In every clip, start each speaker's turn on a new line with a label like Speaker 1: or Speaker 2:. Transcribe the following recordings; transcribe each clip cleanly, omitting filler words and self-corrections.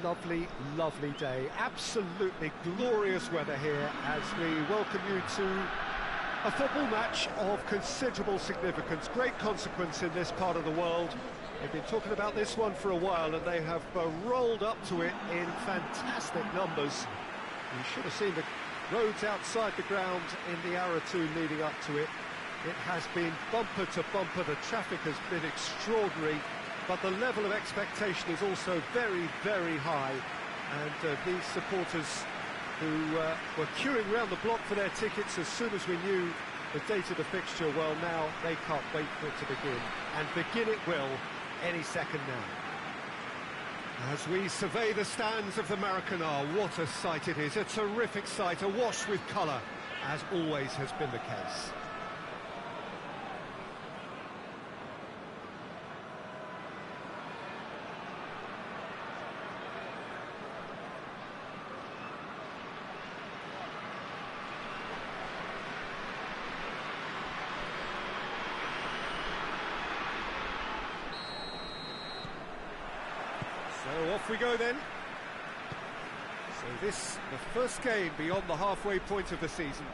Speaker 1: lovely, lovely day. Absolutely glorious weather here as we welcome you to a football match of considerable significance, great consequence in this part of the world. They've been talking about this one for a while and they have rolled up to it in fantastic numbers. You should have seen the roads outside the ground in the hour or two leading up to it. It has been bumper to bumper, the traffic has been extraordinary, but the level of expectation is also very, very high. And these supporters who were queuing around the block for their tickets as soon as we knew the date of the fixture, well, now they can't wait for it to begin. And begin it will any second now. As we survey the stands of the Maracanã, what a sight it is. A terrific sight, awash with colour, as always has been the case. So off we go then. So this, the first game beyond the halfway point of the season.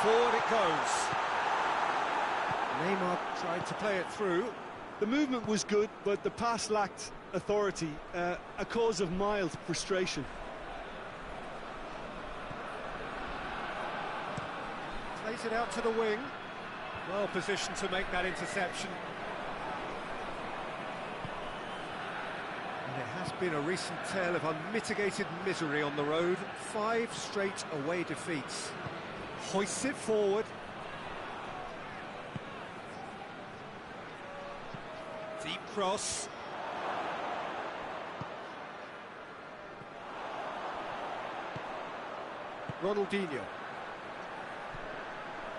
Speaker 1: Forward it goes. Neymar tried to play it through.
Speaker 2: The movement was good, but the pass lacked authority, a cause of mild frustration.
Speaker 1: Plays it out to the wing. Well positioned to make that interception. And it has been a recent tale of unmitigated misery on the road. 5 straight away defeats. Hoists it forward. Deep cross. Ronaldinho.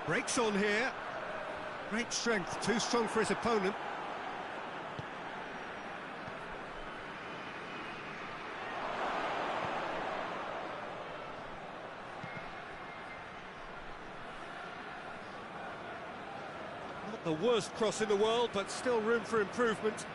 Speaker 1: Breaks on here. Great strength, too strong for his opponent. Not the worst cross in the world, but still room for improvement.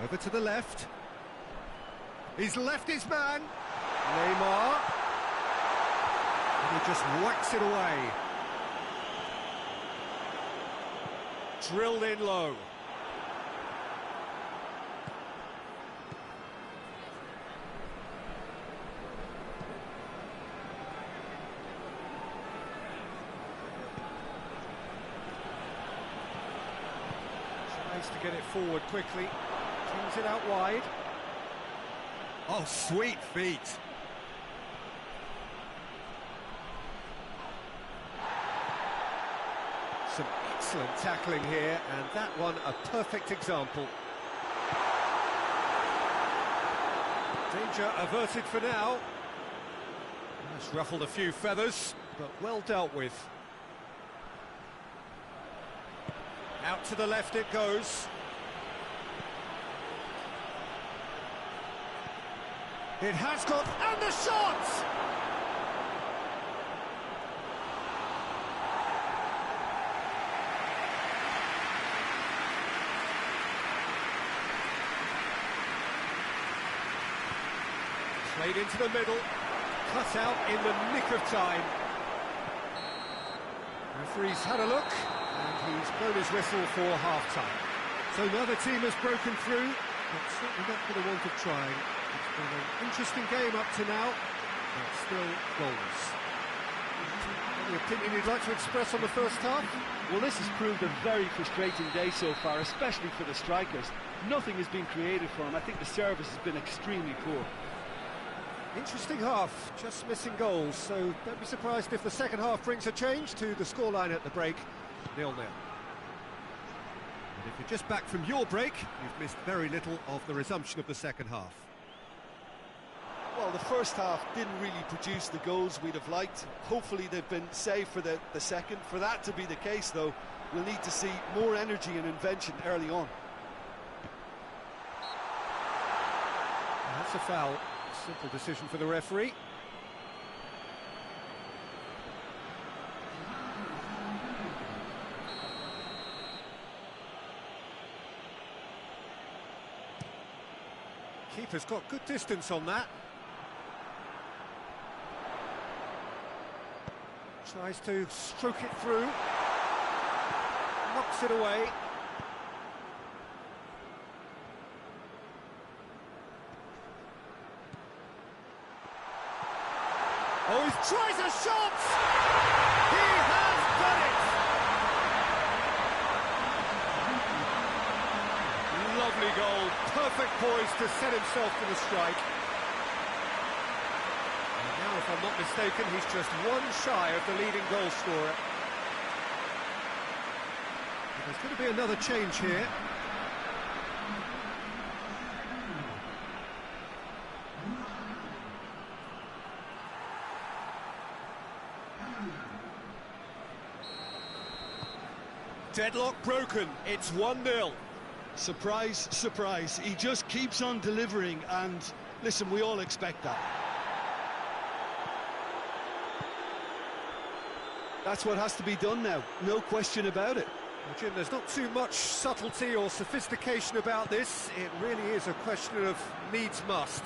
Speaker 1: Over to the left. He's left his man. Neymar. And he just whacks it away. Drilled in low. Tries to get it forward quickly. Brings it out wide. Oh, sweet feet. Some excellent tackling here, and that one a perfect example. Danger averted for now. Just ruffled a few feathers, but well dealt with. Out to the left it goes. It has got, and the shot! Played into the middle, cut out in the nick of time. Referee's had a look, and he's blown his whistle for half-time. So another team has broken through, but certainly not for the want of trying. It's been an interesting game up to now, but still goals. Any opinion you'd like to express on the first half?
Speaker 2: Well, this has proved a very frustrating day so far, especially for the strikers. Nothing has been created for them. I think the service has been extremely poor.
Speaker 1: Interesting half, just missing goals, so don't be surprised if the second half brings a change to the scoreline at the break, 0-0. And if you're just back from your break, you've missed very little of the resumption of the second half.
Speaker 2: Well, the first half didn't really produce the goals we'd have liked. Hopefully they've been saved for the second. For that to be the case, though, we'll need to see more energy and invention early on.
Speaker 1: And that's a foul. Simple decision for the referee. Keeper's got good distance on that. Tries to stroke it through. Knocks it away. Oh, he tries a shot! He has done it! Lovely goal, perfect poise to set himself for the strike. And now, if I'm not mistaken, he's just one shy of the leading goal scorer. And there's going to be another change here. Deadlock broken, it's 1-0.
Speaker 2: Surprise, surprise, he just keeps on delivering, and listen, we all expect that. That's what has to be done now, no question about it.
Speaker 1: Well, Jim, there's not too much subtlety or sophistication about this. It really is a question of needs must.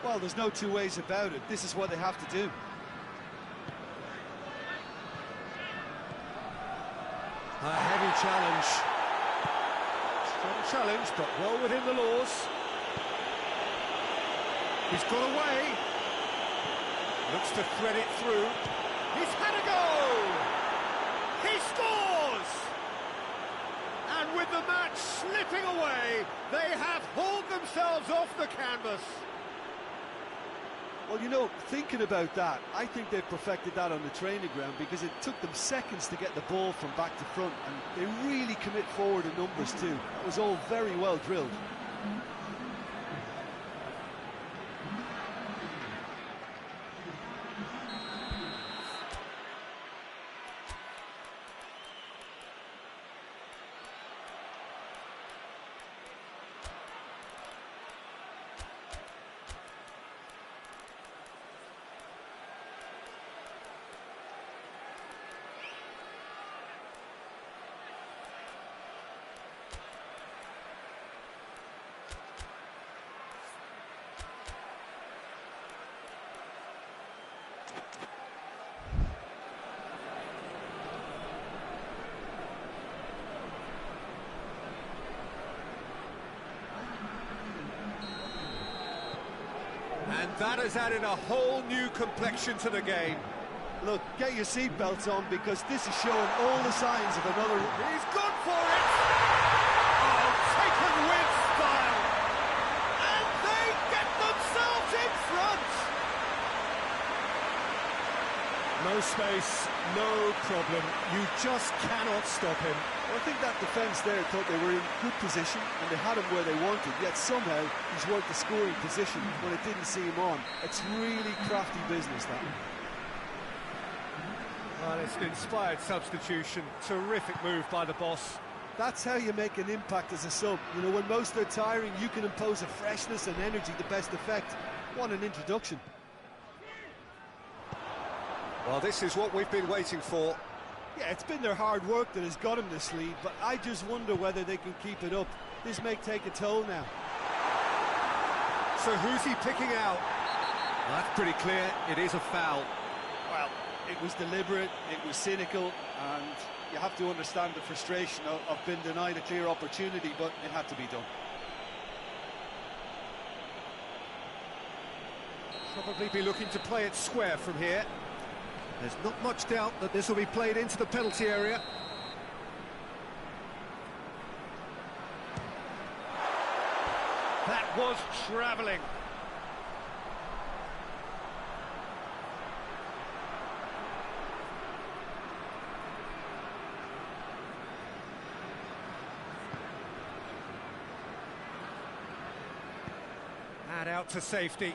Speaker 2: Well, there's no two ways about it. This is what they have to do.
Speaker 1: A heavy challenge. Strong challenge, but well within the laws. He's got away. Looks to thread it through. He's had a go! He scores! And with the match slipping away, they have hauled themselves off the canvas.
Speaker 2: Well, you know, thinking about that, I think they've perfected that on the training ground, because it took them seconds to get the ball from back to front, and they really commit forward in numbers too. It was all very well drilled.
Speaker 1: And that has added a whole new complexion to the game.
Speaker 2: Look, get your seatbelts on, because this is showing all the signs of another...
Speaker 1: He's gone for it! Oh, taken with style! And they get themselves in front! No space, no problem. You just cannot stop him.
Speaker 2: Well, I think that defence there thought they were in good position and they had him where they wanted, yet somehow he's worked the scoring position when it didn't see him on. It's really crafty business, that.
Speaker 1: Well, it's an inspired substitution. Terrific move by the boss.
Speaker 2: That's how you make an impact as a sub. You know, when most are tiring, you can impose a freshness and energy to best effect. What an introduction.
Speaker 1: Well, this is what we've been waiting for.
Speaker 2: Yeah, it's been their hard work that has got him this lead, but I just wonder whether they can keep it up. This may take a toll now.
Speaker 1: So who's he picking out? Well, that's pretty clear. It is a foul.
Speaker 2: Well, it was deliberate, it was cynical, and you have to understand the frustration of being denied a clear opportunity, but it had to be done.
Speaker 1: Probably be looking to play it square from here. There's not much doubt that this will be played into the penalty area. That was travelling. And out to safety.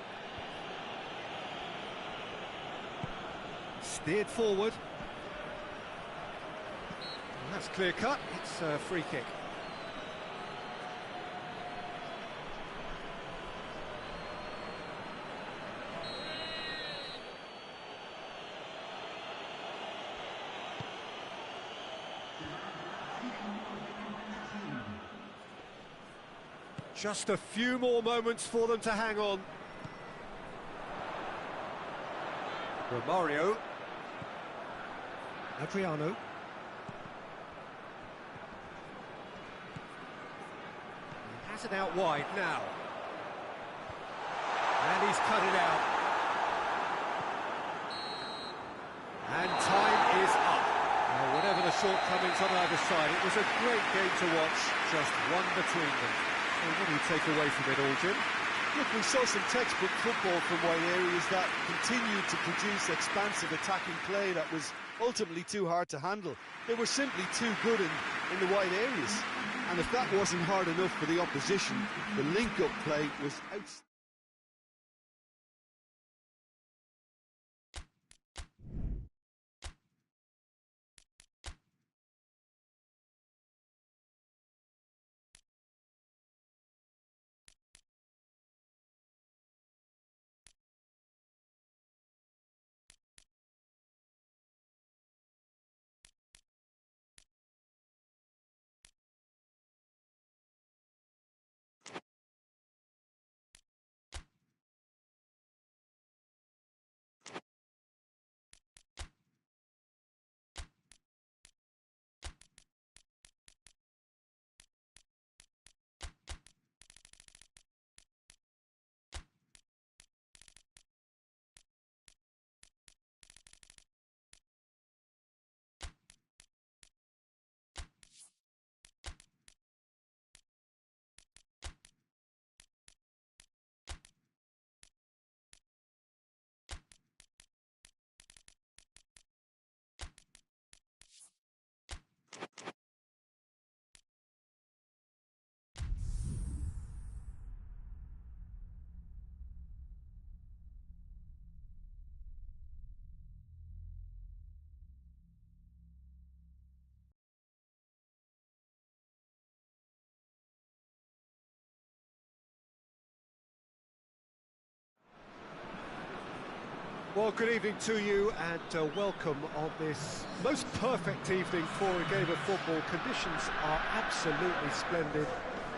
Speaker 1: Steered forward. And that's clear cut. It's a free kick. Just a few more moments for them to hang on. Romario. Adriano. He has it out wide now. And he's cut it out. And time is up. Now, whatever the shortcomings on either side, it was a great game to watch, just one between them. So what do you take away from it all, Jim?
Speaker 2: Look, we saw some textbook football from wide areas that continued to produce expansive attacking play that was ultimately too hard to handle. They were simply too good in the wide areas. And if that wasn't hard enough for the opposition, the link-up play was outstanding.
Speaker 1: Well, good evening to you and welcome on this most perfect evening for a game of football. Conditions are absolutely splendid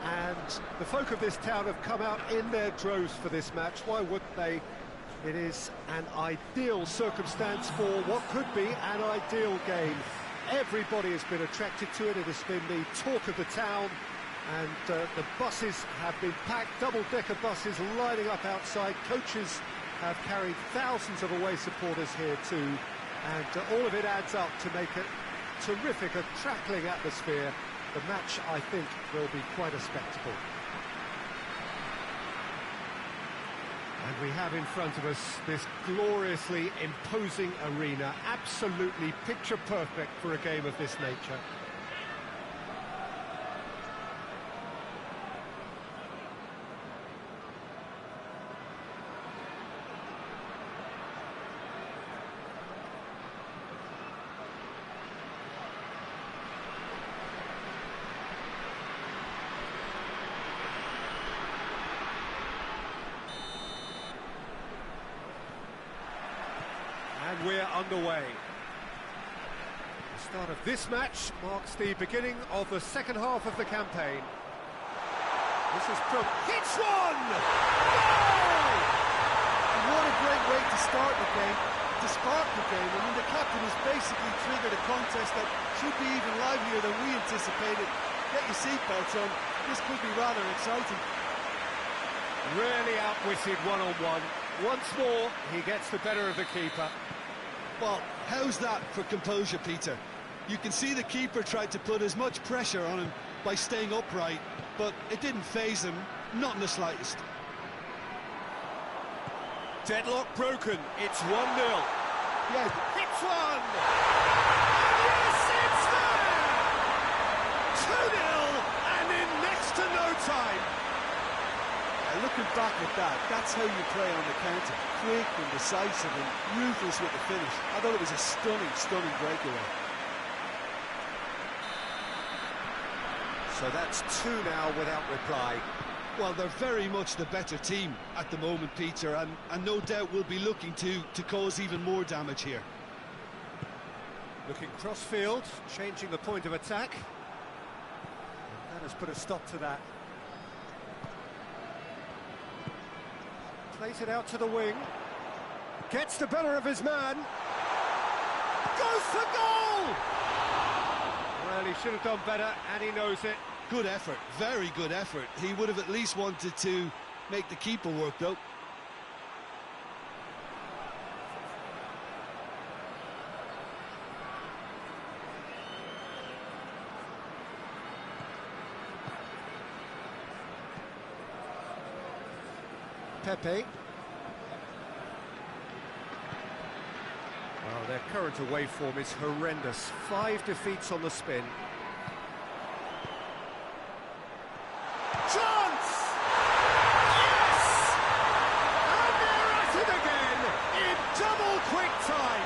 Speaker 1: and the folk of this town have come out in their droves for this match. Why wouldn't they? It is an ideal circumstance for what could be an ideal game. Everybody has been attracted to it. It has been the talk of the town and the buses have been packed, double-decker buses lining up outside. Coaches have carried thousands of away supporters here too, and all of it adds up to make it terrific, a crackling atmosphere. The match, I think, will be quite a spectacle. And we have in front of us this gloriously imposing arena, absolutely picture perfect for a game of this nature. And we're underway. The start of this match marks the beginning of the second half of the campaign. This is from hits one! Goal!
Speaker 2: What a great way to start the game, to spark the game. I mean, the captain has basically triggered a contest that should be even livelier than we anticipated. Get your seatbelts on, this could be rather exciting.
Speaker 1: Really outwitted one-on-one. Once more, he gets the better of the keeper.
Speaker 2: Well, how's that for composure, Peter? You can see the keeper tried to put as much pressure on him by staying upright, but it didn't faze him, not in the slightest.
Speaker 1: Deadlock broken, it's 1-0.
Speaker 2: Yeah.
Speaker 1: Hits one! And yes, it's there! 2-0, and in next to no time.
Speaker 2: Looking back at that, that's how you play on the counter. Quick and decisive and ruthless with the finish. I thought it was a stunning, stunning breakaway.
Speaker 1: So that's 2 now without reply.
Speaker 2: Well, they're very much the better team at the moment, Peter, and no doubt will be looking to cause even more damage here.
Speaker 1: Looking cross-field, changing the point of attack. And that has put a stop to that. Plays it out to the wing. Gets the better of his man. Goes for goal! Well, he should have done better, and he knows it.
Speaker 2: Good effort, very good effort. He would have at least wanted to make the keeper work, though.
Speaker 1: Pepe. Well, their current away form is horrendous. 5 defeats on the spin. Chance! Yes! And they're at it again in double quick time.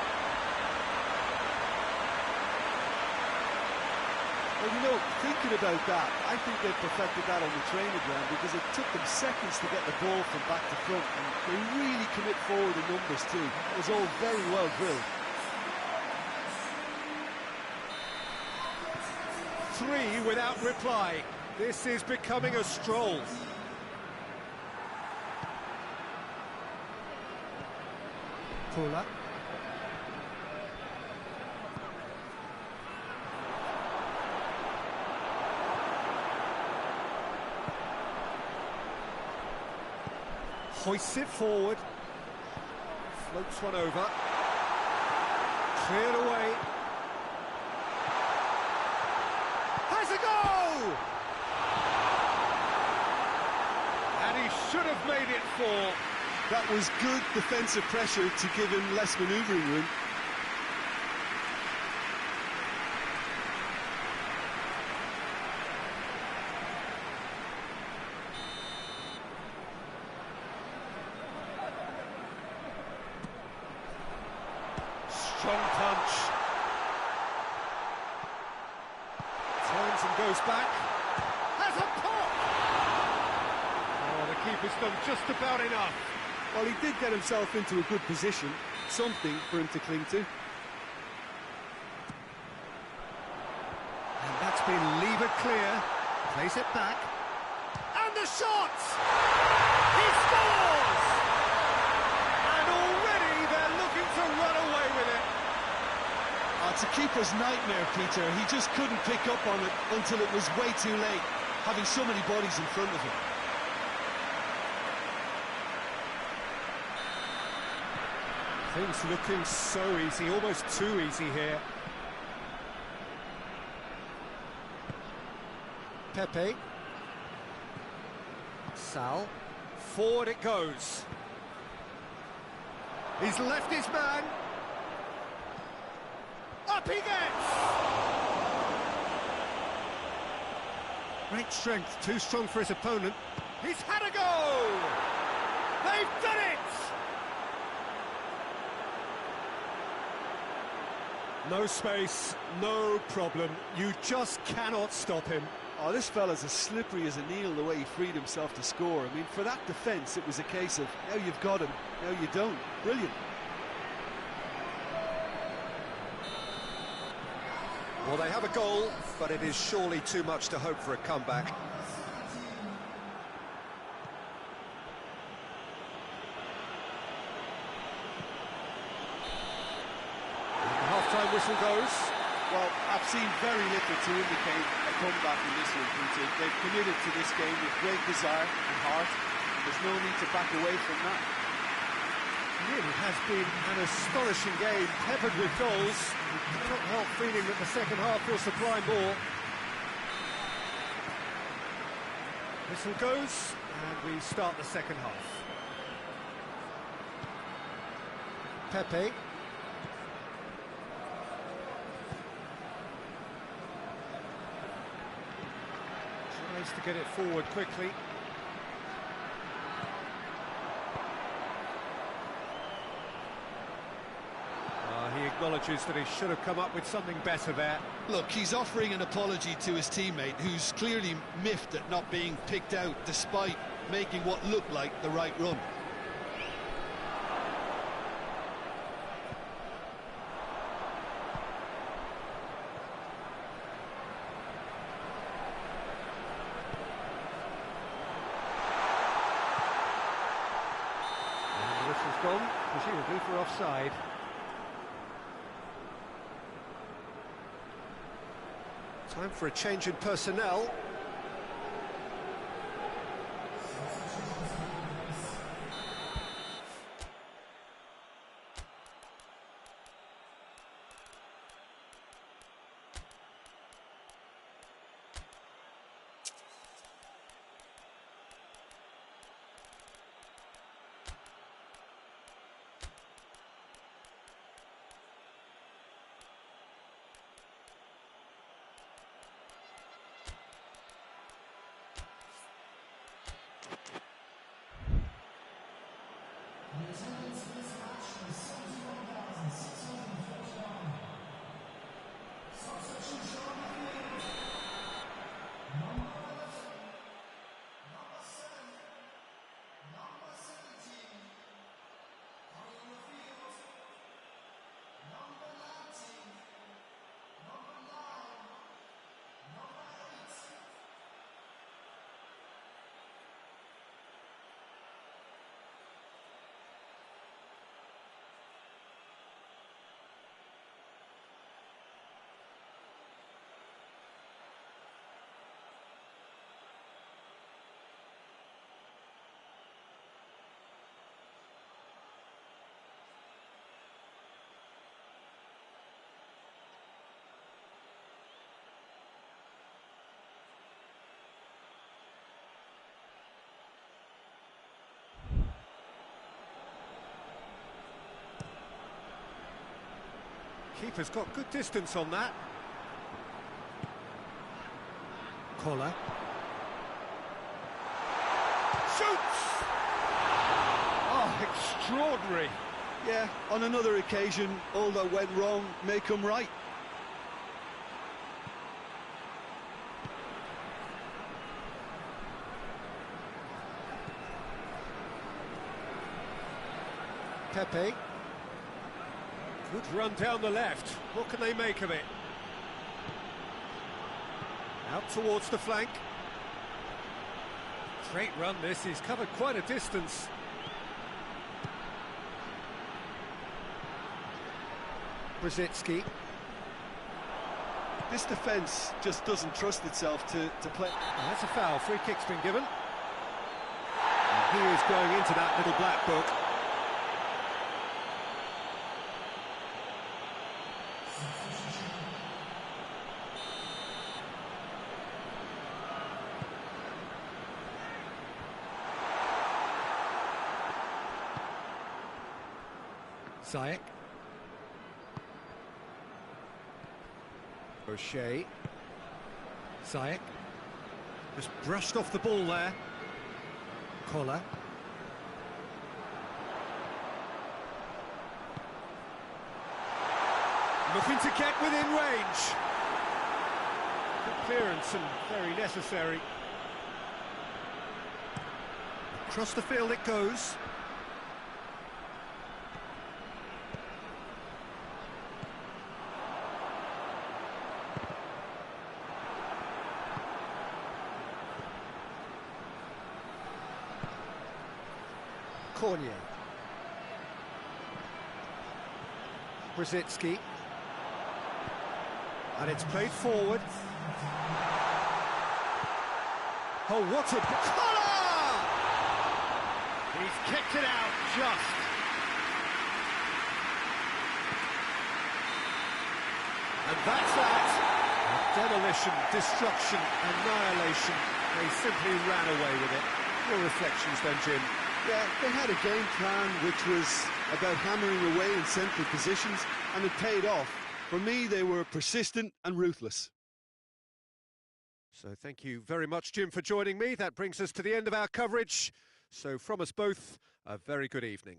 Speaker 2: Well, you know, thinking about that, I think they perfected that on the training ground because it took them seconds to get the ball from back to front, and they really commit forward in numbers too. It was all very well drilled.
Speaker 1: 3 without reply. This is becoming a stroll. Pula. Hoists it forward. Floats one over. Cleared away. Has a go! And he should have made it 4.
Speaker 2: That was good defensive pressure to give him less manoeuvring room.
Speaker 1: Strong punch. Turns and goes back. Has a pop! Oh, the keeper's done just about enough.
Speaker 2: Well, he did get himself into a good position, something for him to cling to.
Speaker 1: And that's been levered clear. Plays it back. And the shot! He scores! And already they're looking to run away with it.
Speaker 2: It's a keeper's nightmare, Peter. He just couldn't pick up on it until it was way too late, having so many bodies in front of him.
Speaker 1: Things looking so easy, almost too easy here. Pepe. Sal. Forward it goes. He's left his man. Up he gets! Great strength, too strong for his opponent. He's had a go! They've done it! No space, no problem. You just cannot stop him.
Speaker 2: Oh, this fella's as slippery as a needle the way he freed himself to score. I mean, for that defence, it was a case of, now you've got him, now you don't. Brilliant.
Speaker 1: Well, they have a goal, but it is surely too much to hope for a comeback. The half-time whistle goes.
Speaker 2: Well, I've seen very little to indicate a comeback in this one, Peter. They've committed to this game with great desire and heart, and there's no need to back away from that.
Speaker 1: It really has been an astonishing game, peppered with goals. I can't help feeling that the second half will supply more. Whistle goes, and we start the second half. Pepe. Tries to get it forward quickly. He acknowledges that he should have come up with something better there.
Speaker 2: Look, he's offering an apology to his teammate, who's clearly miffed at not being picked out despite making what looked like the right run.
Speaker 1: Free for offside. Time for a change in personnel. Keeper's got good distance on that. Collar. Shoots! Oh, extraordinary.
Speaker 2: Yeah, on another occasion, all that went wrong may come right.
Speaker 1: Pepe. Good run down the left. What can they make of it? Out towards the flank. Great run this, he's covered quite a distance. Brzezinski.
Speaker 2: This defence just doesn't trust itself to play.
Speaker 1: Oh, that's a foul, free kick's been given. And he is going into that little black book. Ziyech. O'Shea. Ziyech. Just brushed off the ball there. Collar. Looking to get within range. Good clearance and very necessary. Across the field it goes. Torneo. Brzezinski. And it's played forward. Oh, what a... Collar! He's kicked it out just. And that's that. Demolition, destruction, annihilation. They simply ran away with it. Your reflections then, Jim?
Speaker 2: Yeah, they had a game plan which was about hammering away in central positions, and it paid off. For me, they were persistent and ruthless.
Speaker 1: So thank you very much, Jim, for joining me. That brings us to the end of our coverage. So from us both, a very good evening.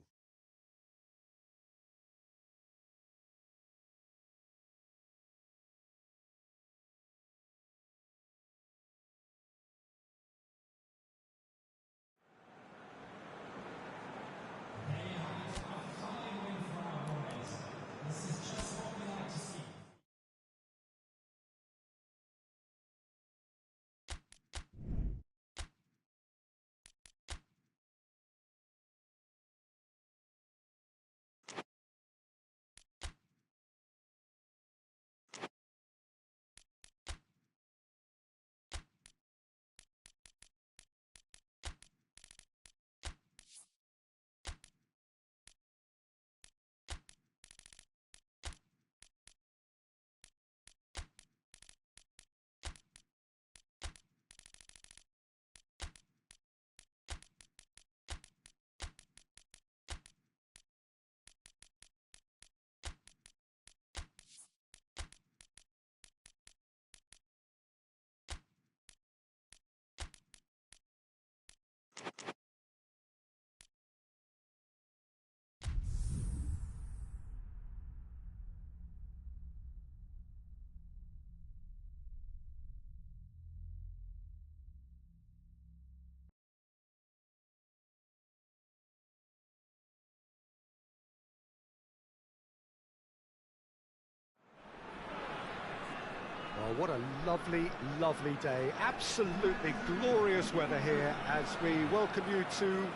Speaker 1: Well, what a lovely, lovely day. Absolutely glorious weather here as we welcome you to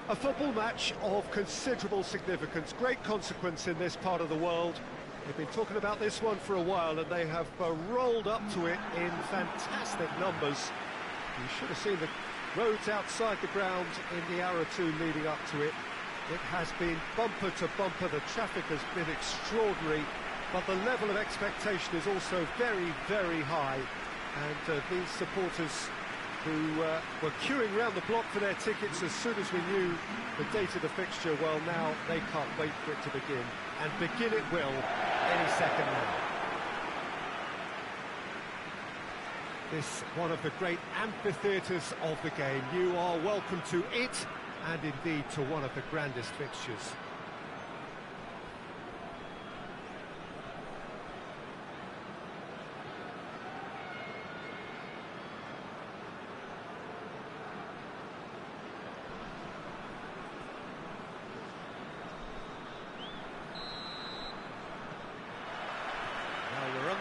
Speaker 1: a football match of considerable significance. Great consequence in this part of the world. They've been talking about this one for a while and they have rolled up to it in fantastic numbers. You should have seen the roads outside the ground in the hour or two leading up to it. It has been bumper to bumper. The traffic has been extraordinary. But the level of expectation is also very, very high. And these supporters who were queuing around the block for their tickets as soon as we knew the date of the fixture, well, now they can't wait for it to begin. And begin it will any second now. This one of the great amphitheatres of the game. You are welcome to it, and indeed to one of the grandest fixtures.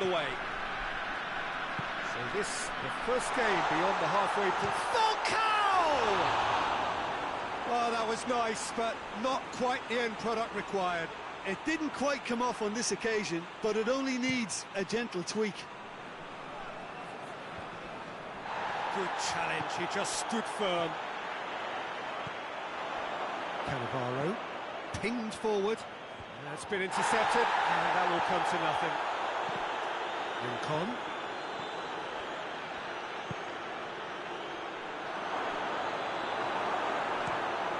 Speaker 2: Away.
Speaker 1: So this, the first game beyond the halfway point.
Speaker 2: Falcao! Oh, that was nice, but not quite the end product required. It didn't quite come off on this occasion, but it only needs a gentle tweak.
Speaker 1: Good challenge, he just stood firm. Cannavaro, pinged forward. That's been intercepted, and that will come to nothing. Rincon.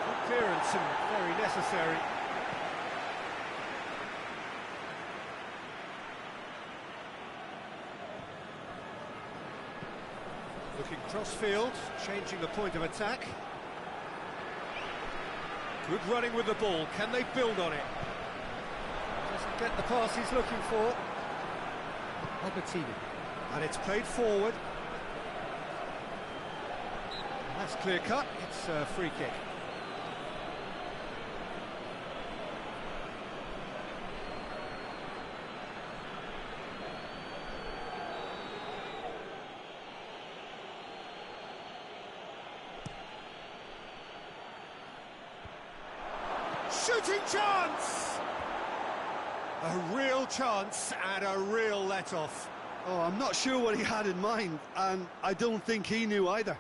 Speaker 1: Good clearance and very necessary. Looking cross-field, changing the point of attack. Good running with the ball. Can they build on it? Doesn't get the pass he's looking for. Albertini. And it's played forward. That's clear cut. It's a free kick. Shooting chance! A real chance and a real let-off.
Speaker 2: Oh, I'm not sure what he had in mind, and I don't think he knew either.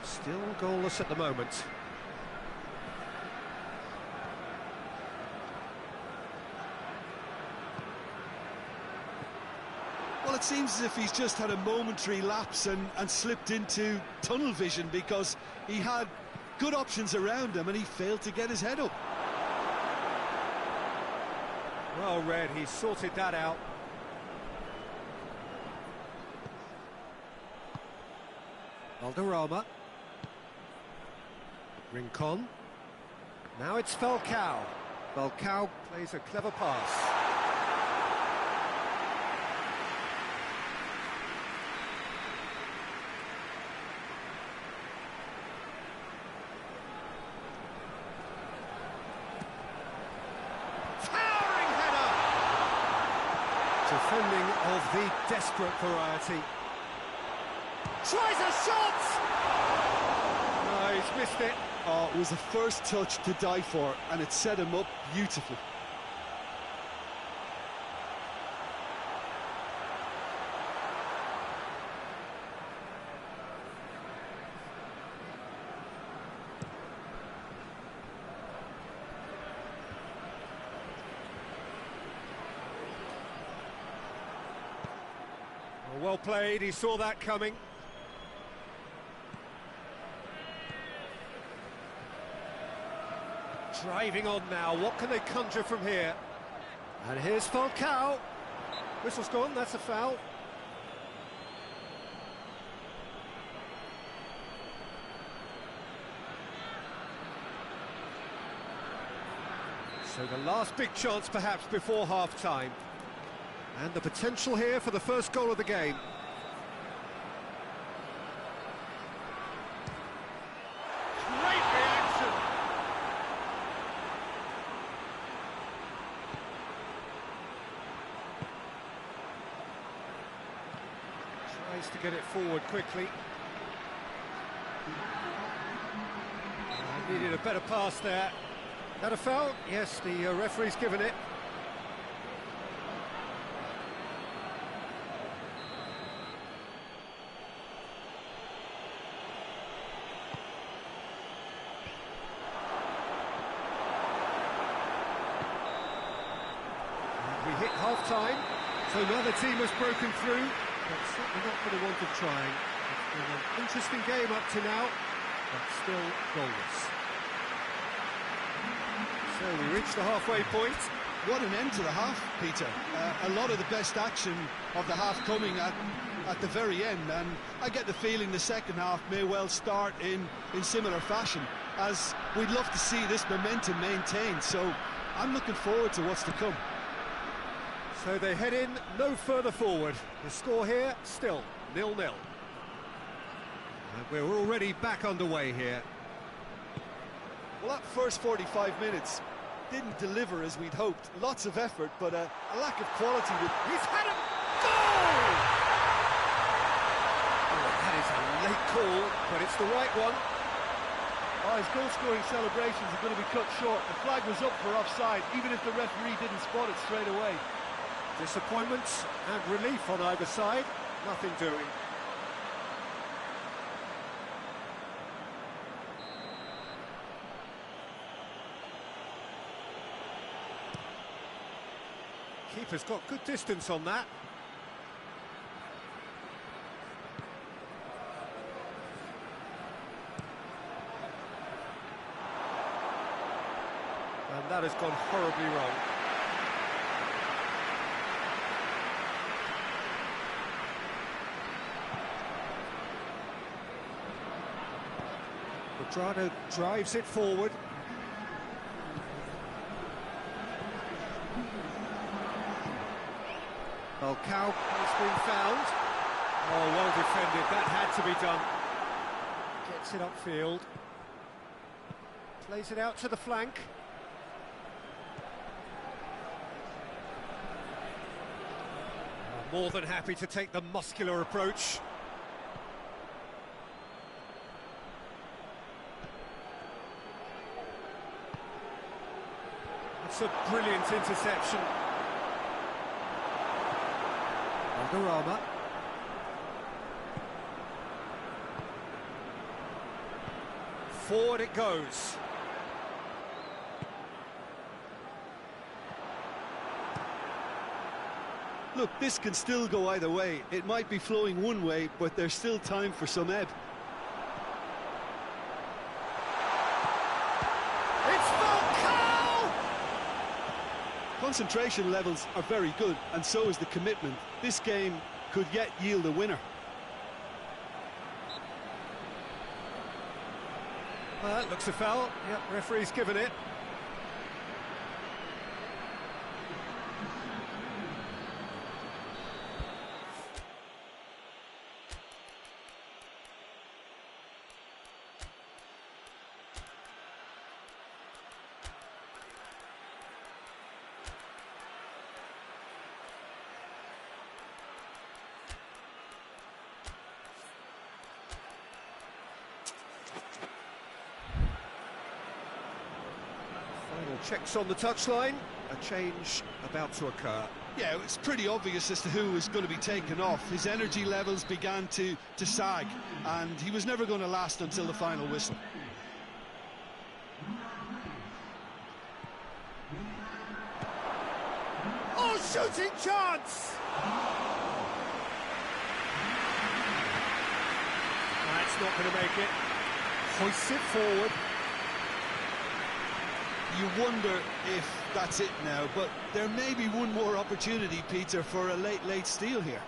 Speaker 1: Still goalless at the moment.
Speaker 2: Well, it seems as if he's just had a momentary lapse and slipped into tunnel vision because he had good options around him and he failed to get his head up.
Speaker 1: Well read, he sorted that out. Valderrama. Rincon. Now it's Falcao. Falcao plays a clever pass. Defending of the desperate variety. Tries a shot! No, he's missed it.
Speaker 2: Oh, it was the first touch to die for, and it set him up beautifully.
Speaker 1: Well played, he saw that coming. Driving on now, what can they conjure from here? And here's Falcao. Whistle's gone, that's a foul. So the last big chance perhaps before half-time. And the potential here for the first goal of the game. Tries to get it forward quickly. Needed a better pass there. That a foul? Yes, the referee's given it. We hit half-time, so another team has broken through, but certainly not for the want of trying. It's been an interesting game up to now, but still goalless. So we reach the halfway point.
Speaker 2: What an end to the half, Peter. A lot of the best action of the half coming at the very end, and I get the feeling the second half may well start in similar fashion, as we'd love to see this momentum maintained, so I'm looking forward to what's to come.
Speaker 1: So they head in no further forward. The score here, still 0-0. And we're already back underway here.
Speaker 2: Well, that first 45 minutes didn't deliver as we'd hoped. Lots of effort, but a lack of quality.
Speaker 1: He's had a goal! Oh, that is a late call, but it's the right one.
Speaker 3: Oh, his goal-scoring celebrations are going to be cut short. The flag was up for offside, even if the referee didn't spot it straight away.
Speaker 1: Disappointment and relief on either side. Nothing doing. Keeper's got good distance on that. And that has gone horribly wrong. Quadrado drives it forward. Falcao has been found. Oh, well defended, that had to be done. Gets it upfield. Plays it out to the flank. More than happy to take the muscular approach. That's a brilliant interception. Valderrama. Forward it goes.
Speaker 2: Look, this can still go either way. It might be flowing one way, but there's still time for some ebb.
Speaker 1: It's Falcao!
Speaker 2: Concentration levels are very good, and so is the commitment. This game could yet yield a winner.
Speaker 1: That looks a foul. Yep, referee's given it. Checks on the touchline, a change about to occur.
Speaker 2: Yeah, it's pretty obvious as to who was going to be taken off. His energy levels began to sag, and he was never going to last until the final whistle.
Speaker 1: Oh, shooting chance! That's not going to make it. Hoists it forward.
Speaker 2: You wonder if that's it now, but there may be one more opportunity, Peter, for a late steal here.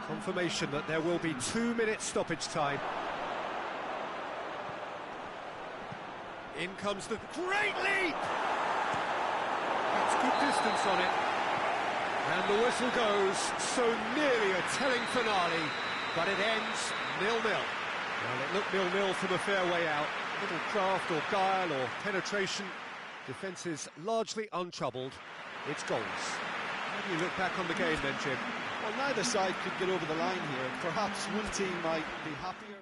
Speaker 1: Confirmation that there will be 2 minutes stoppage time. In comes the great leap! It's good distance on it. And the whistle goes, so nearly a telling finale, but it ends 0-0. Well, it looked 0-0 from a fair way out. Little craft or guile or penetration. Defence is largely untroubled. it's goals. How do you look back on the game then, Jim?
Speaker 2: Well, neither side could get over the line here. Perhaps one team might be happier.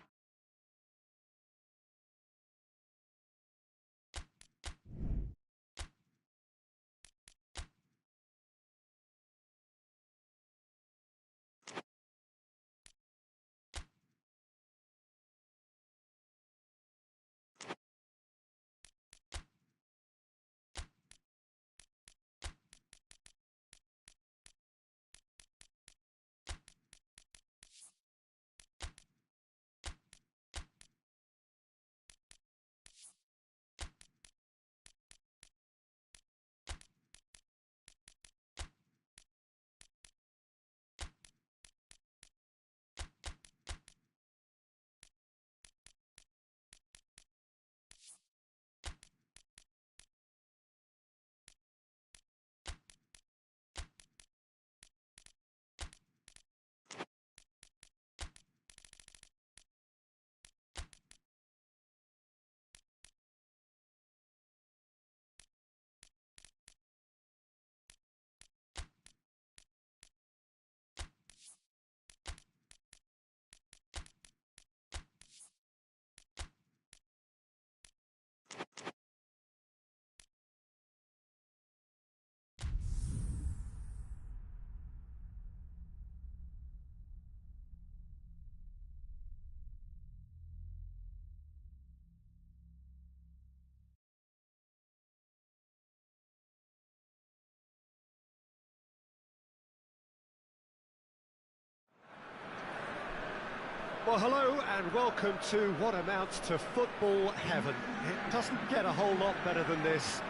Speaker 1: Well, hello and welcome to what amounts to football heaven. It doesn't get a whole lot better than this.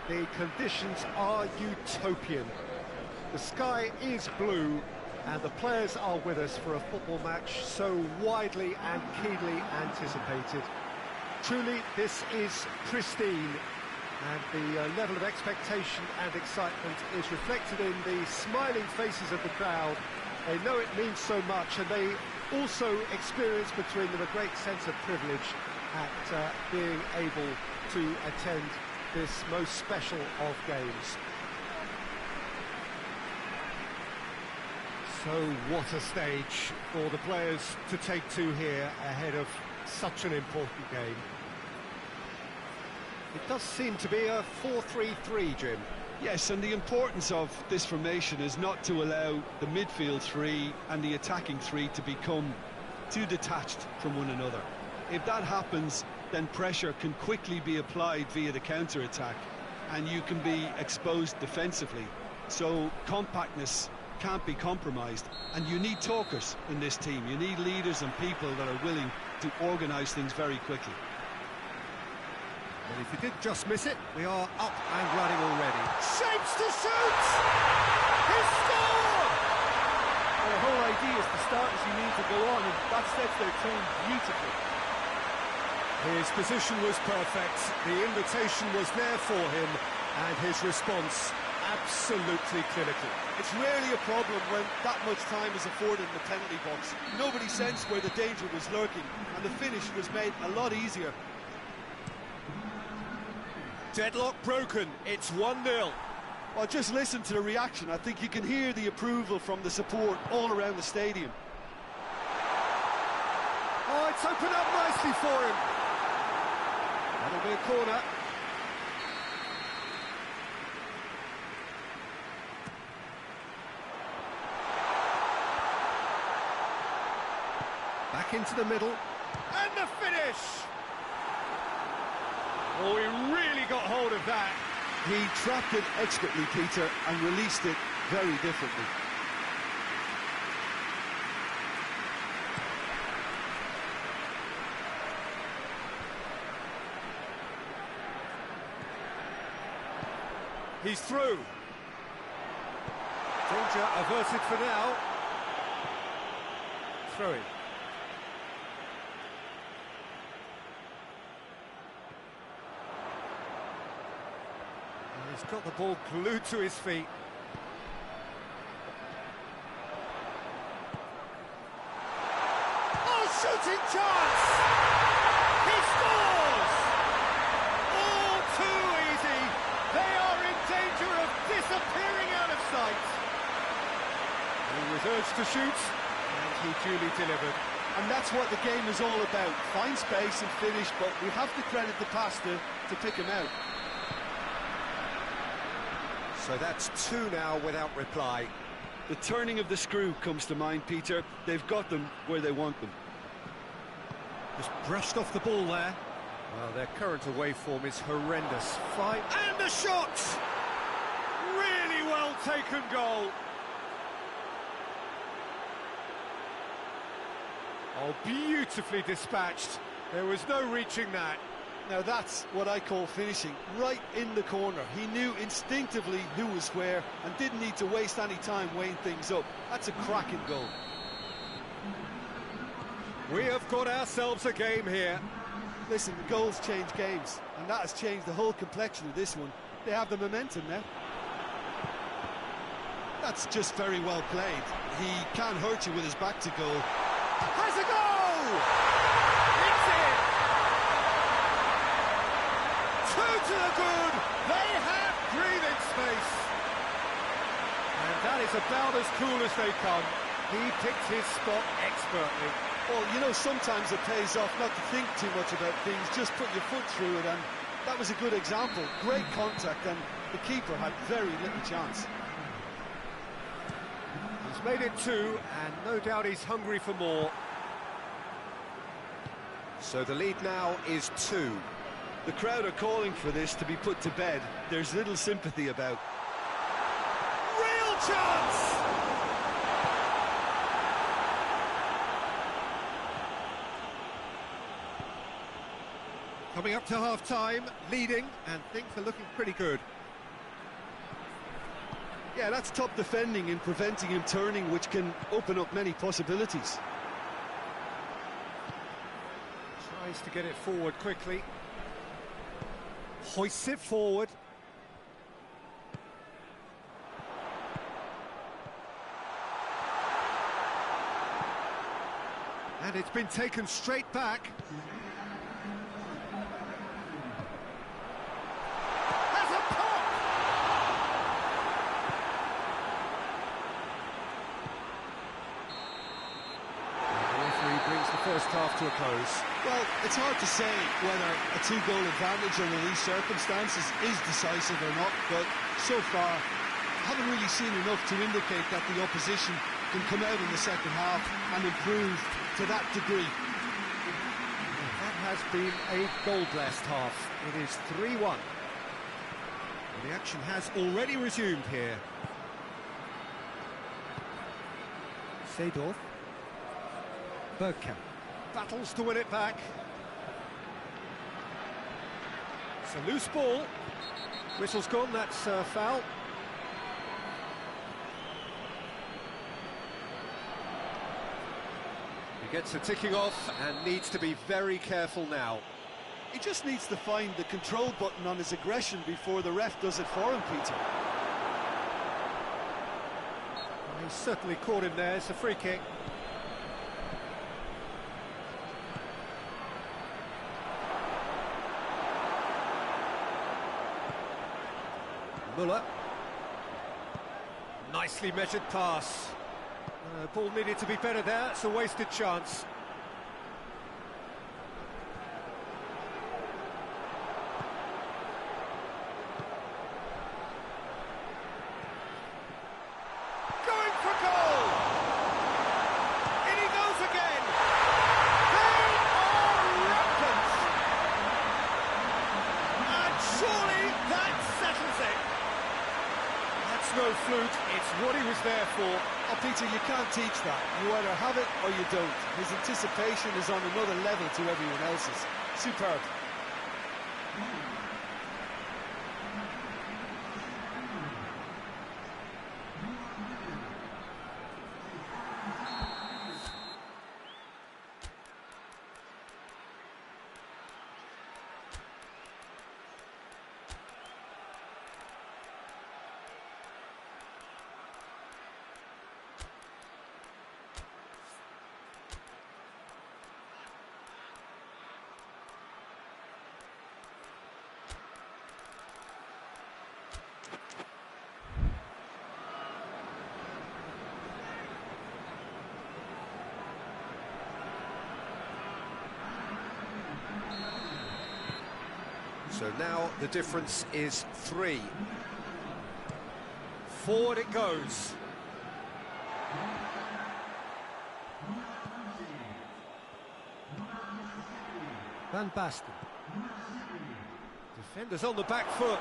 Speaker 1: The conditions are utopian. The sky is blue and the players are with us for a football match so widely and keenly anticipated. Truly, this is pristine, and the level of expectation and excitement is reflected in the smiling faces of the crowd. They know it means so much, and they also experience between them a great sense of privilege at being able to attend this most special of games. So what a stage for the players to take to here ahead of such an important game. It does seem to be a 4-3-3, Jim.
Speaker 2: Yes, and the importance of this formation is not to allow the midfield three and the attacking three to become too detached from one another. If that happens, then pressure can quickly be applied via the counter-attack, and you can be exposed defensively. So compactness can't be compromised, and you need talkers in this team. You need leaders and people that are willing to organise things very quickly.
Speaker 1: And if he did just miss it, we are up and running already. Shapes to shoot! He scored!
Speaker 3: Well, the whole idea is the starters you need to go on, and that sets their tone beautifully.
Speaker 1: His position was perfect, the invitation was there for him, and his response absolutely clinical.
Speaker 2: It's rarely a problem when that much time is afforded in the penalty box. Nobody sensed where the danger was lurking, and the finish was made a lot easier.
Speaker 1: Deadlock broken, it's 1-0.
Speaker 2: Well, just listen to the reaction. I think you can hear the approval from the support all around the stadium.
Speaker 1: Oh, it's opened up nicely for him. That'll be a corner. Back into the middle. And the finish! Oh, he really got hold of that.
Speaker 2: He trapped it expertly, Peter, and released it very differently.
Speaker 1: He's through. Danger averted for now. Throw-in. He's got the ball glued to his feet. Oh, shooting chance! He scores! All too easy. They are in danger of disappearing. urge to shoot, and he duly delivered.
Speaker 2: And that's what the game is all about. Find space and finish, but we have to credit the passer to pick him out.
Speaker 1: So that's two now without reply.
Speaker 2: The turning of the screw comes to mind, Peter. They've got them where they want them.
Speaker 1: Just brushed off the ball there. Well, their current away form is horrendous. Fine. And a shot! Really well taken goal. Oh, beautifully dispatched. There was no reaching that.
Speaker 2: Now that's what I call finishing, right in the corner. He knew instinctively who was where and didn't need to waste any time weighing things up. That's a cracking goal.
Speaker 1: We have got ourselves a game here.
Speaker 2: Listen, the goals change games, and that has changed the whole complexion of this one. They have the momentum now. That's just very well played. He can't hurt you with his back to goal.
Speaker 1: Has a goal! It's in! Two to the good! They have breathing space! And that is about as cool as they come. He picked his spot expertly.
Speaker 2: Well, you know, sometimes it pays off not to think too much about things, just put your foot through it, and that was a good example. Great contact, and the keeper had very little chance.
Speaker 1: He's made it two, and no doubt he's hungry for more. So the lead now is 2.
Speaker 2: The crowd are calling for this to be put to bed. There's little sympathy about.
Speaker 1: Real chance! Coming up to half-time, leading, and things are looking pretty good.
Speaker 2: Yeah, that's top defending and preventing him turning, which can open up many possibilities.
Speaker 1: Tries to get it forward quickly. Hoists it forward. And it's been taken straight back. Has a pop! The referee brings the first half to a close.
Speaker 2: Well, it's hard to say whether a 2-goal advantage under these circumstances is decisive or not, but so far, I haven't really seen enough to indicate that the opposition can come out in the second half and improve to that degree.
Speaker 1: That has been a goal-blessed half. It is 3-1. The action has already resumed here. Seedorf. Bergkamp. Battles to win it back. It's a loose ball. Whistle's gone, that's foul. He gets the ticking off and needs to be very careful now.
Speaker 2: He just needs to find the control button on his aggression before the ref does it for him, Peter.
Speaker 1: Well, he's certainly caught him there, it's a free kick. Muller. Nicely measured pass. Ball needed to be better there, it's a wasted chance. Going for goal! In he goes again! They are rampant! And surely that settles it! That's no fluke, it's what he was there for.
Speaker 2: Oh, Peter, you can't teach that. You either have it or you don't. His anticipation is on another level to everyone else's. Superb.
Speaker 1: So now the difference is 3. Forward it goes. Van Basten. Defenders on the back foot.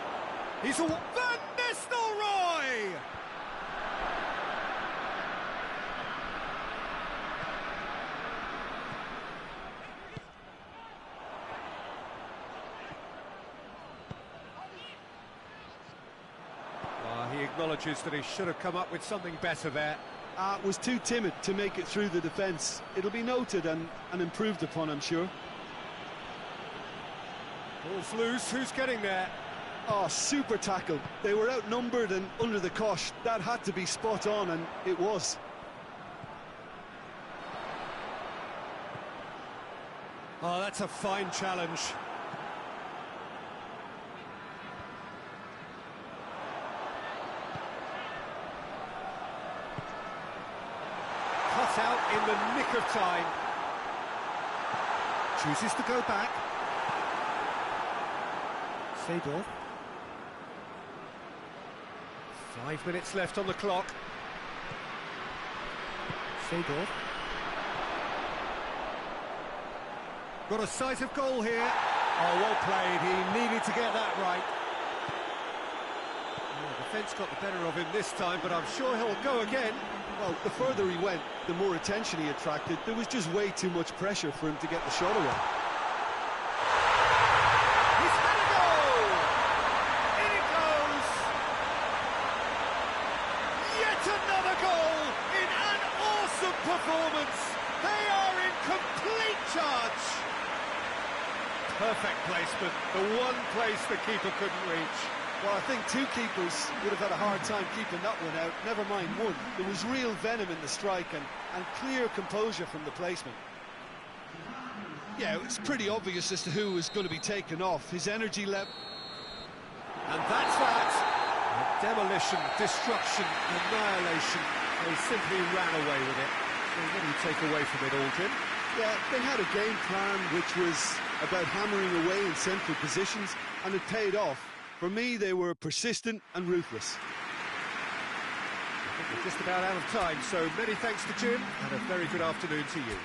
Speaker 1: He's all... Van Nistelrooy! He acknowledges that he should have come up with something better there.
Speaker 2: Was too timid to make it through the defence. It'll be noted and improved upon, I'm sure.
Speaker 1: Ball's loose, who's getting there?
Speaker 2: Oh, super tackle. They were outnumbered and under the cosh. That had to be spot on, and it was.
Speaker 1: Oh, that's a fine challenge. Cut out in the nick of time. Chooses to go back. Seedorf. 5 minutes left on the clock. Seedorf. Got a sight of goal here. Oh, well played. He needed to get that right. The defence got the better of him this time, but I'm sure he'll go again.
Speaker 2: Well, the further he went, the more attention he attracted. There was just way too much pressure for him to get the shot away.
Speaker 1: He's had a goal! In it goes! Yet another goal in an awesome performance! They are in complete charge! Perfect placement, the one place the keeper couldn't reach.
Speaker 2: Well, I think two keepers would have had a hard time keeping that one out, never mind one. There was real venom in the strike and clear composure from the placement. Yeah, it's pretty obvious as to who was going to be taken off. His energy level...
Speaker 1: And that's that. Demolition, destruction, annihilation. They simply ran away with it. So what do you take away from it all, Jim?
Speaker 2: Yeah, they had a game plan which was about hammering away in central positions, and it paid off. For me, they were persistent and ruthless.
Speaker 1: I think we're just about out of time, so many thanks to Jim, and a very good afternoon to you.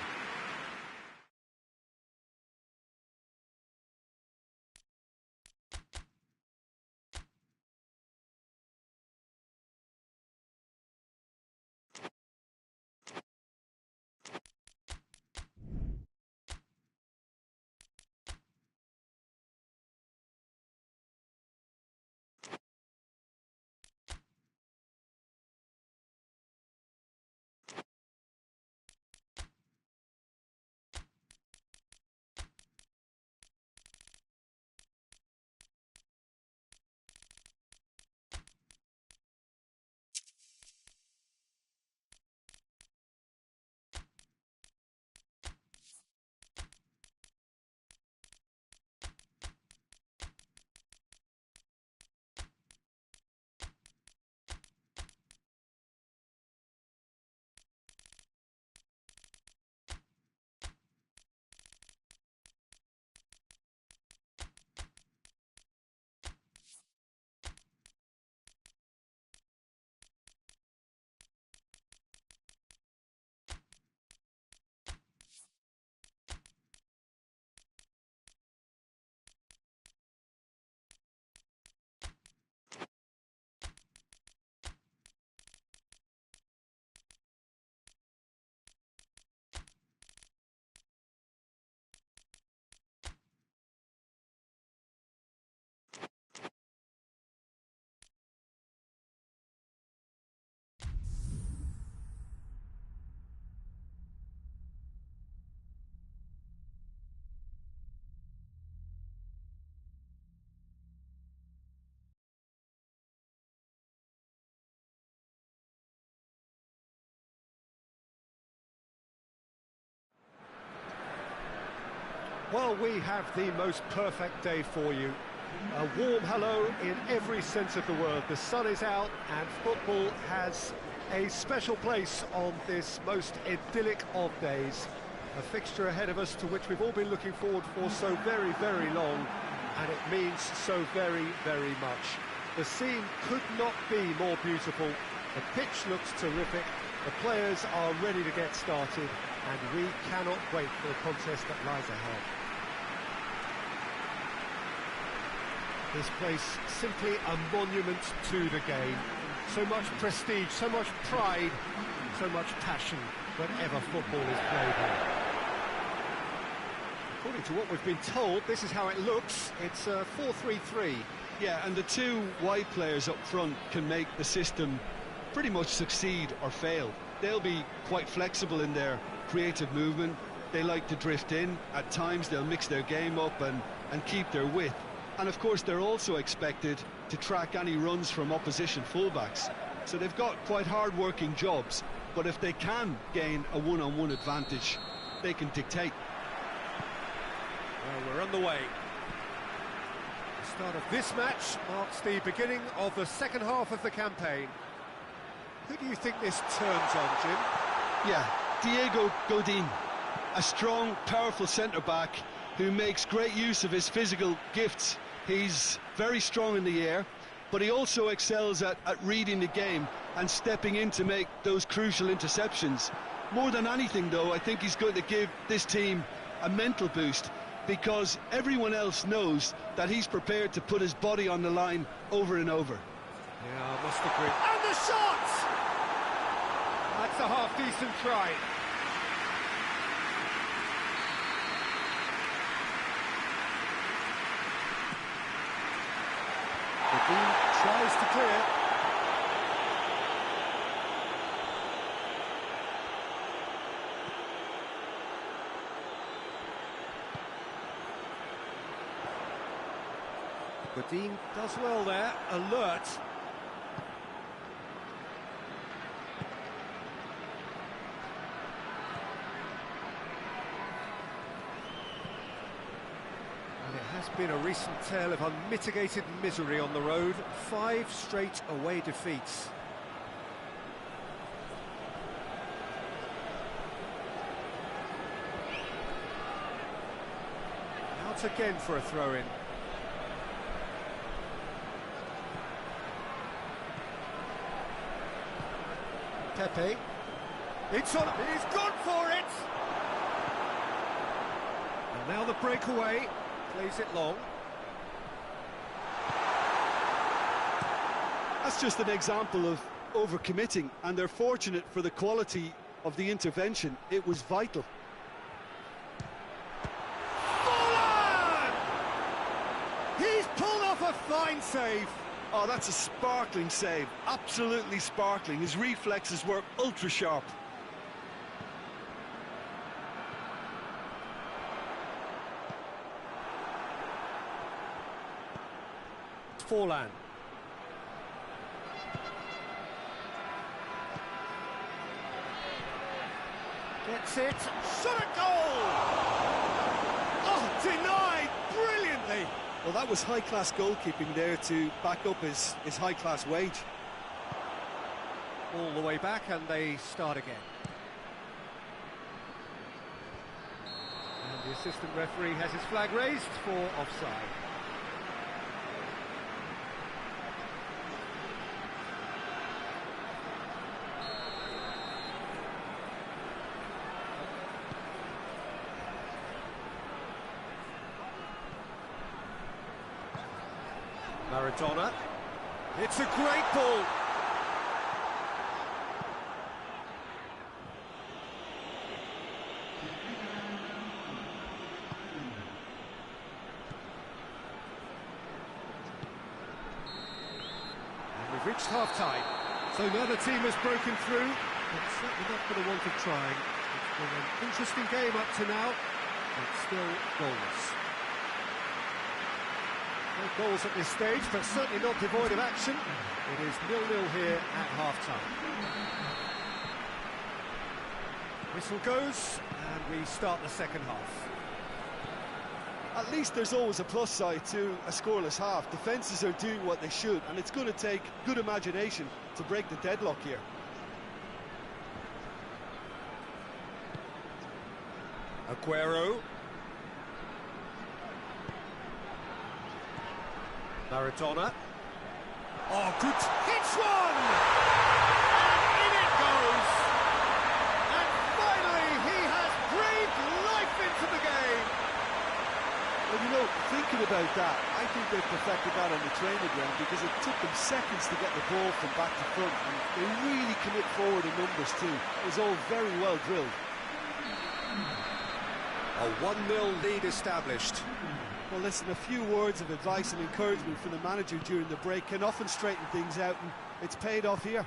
Speaker 1: Well, we have the most perfect day for you. A warm hello in every sense of the word. The sun is out and football has a special place on this most idyllic of days. A fixture ahead of us to which we've all been looking forward for so very, very long. and it means so very, very much. The scene could not be more beautiful. The pitch looks terrific, the players are ready to get started, and we cannot wait for the contest that lies ahead. This place simply a monument to the game. So much prestige, so much pride, so much passion whenever football is played here. According to what we've been told, this is how it looks. It's a 4-3-3.
Speaker 2: Yeah, and the two wide players up front can make the system pretty much succeed or fail. They'll be quite flexible in their creative movement. They like to drift in. At times they'll mix their game up and keep their width. And of course they're also expected to track any runs from opposition fullbacks. So they've got quite hard-working jobs, but if they can gain a one-on-one advantage, they can dictate.
Speaker 1: Well, we're underway. The start of this match marks the beginning of the second half of the campaign. Who do you think this turns on, Jim?
Speaker 2: Yeah, Diego Godin, a strong, powerful centre-back who makes great use of his physical gifts. He's very strong in the air, but he also excels at reading the game and stepping in to make those crucial interceptions. More than anything, though, I think he's going to give this team a mental boost, because everyone else knows that he's prepared to put his body on the line over and over.
Speaker 1: Yeah, I must agree. And the shot! That's a half-decent try. Godin tries to clear. Godin does well there, alert. And it has been a recent tale of unmitigated misery on the road. 5 straight away defeats. Out again for a throw-in. Pepe, it's on, he's gone for it! And now the breakaway, plays it long.
Speaker 2: That's just an example of overcommitting, and they're fortunate for the quality of the intervention. It was vital.
Speaker 1: He's pulled off a fine save.
Speaker 2: Oh, that's a sparkling save, absolutely sparkling. His reflexes were ultra sharp.
Speaker 1: Forlan. Gets it, shot a goal! Oh, denied brilliantly!
Speaker 2: Well, that was high-class goalkeeping there to back up his high-class wage.
Speaker 1: All the way back, and they start again. And the assistant referee has his flag raised for offside. Maradona. It's a great ball. And we've reached half-time. So now the team has broken through, but certainly not for the want of trying. It's been an interesting game up to now, but still goalless. No goals at this stage, but certainly not devoid of action. It is 0-0 here at half-time. Whistle goes, and we start the second half.
Speaker 2: At least there's always a plus side to a scoreless half. Defences are doing what they should, and it's going to take good imagination to break the deadlock here.
Speaker 1: Aguero. Maradona. Oh, good. Hits one! And in it goes! And finally, he has breathed life into the game!
Speaker 2: Well, you know, thinking about that, I think they perfected that on the training ground because it took them seconds to get the ball from back to front, and they really commit forward in numbers too. It was all very well drilled.
Speaker 1: A 1-0 lead established.
Speaker 2: Well, listen, a few words of advice and encouragement from the manager during the break can often straighten things out, and it's paid off here.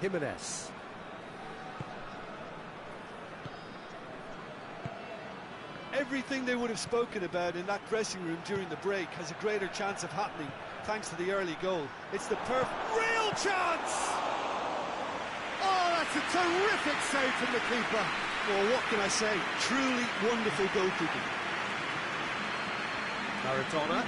Speaker 1: Jimenez.
Speaker 2: Everything they would have spoken about in that dressing room during the break has a greater chance of happening thanks to the early goal. It's the
Speaker 1: real chance! Oh, that's a terrific save from the keeper.
Speaker 2: Well, what can I say? Truly wonderful goalkeeping.
Speaker 1: Maradona.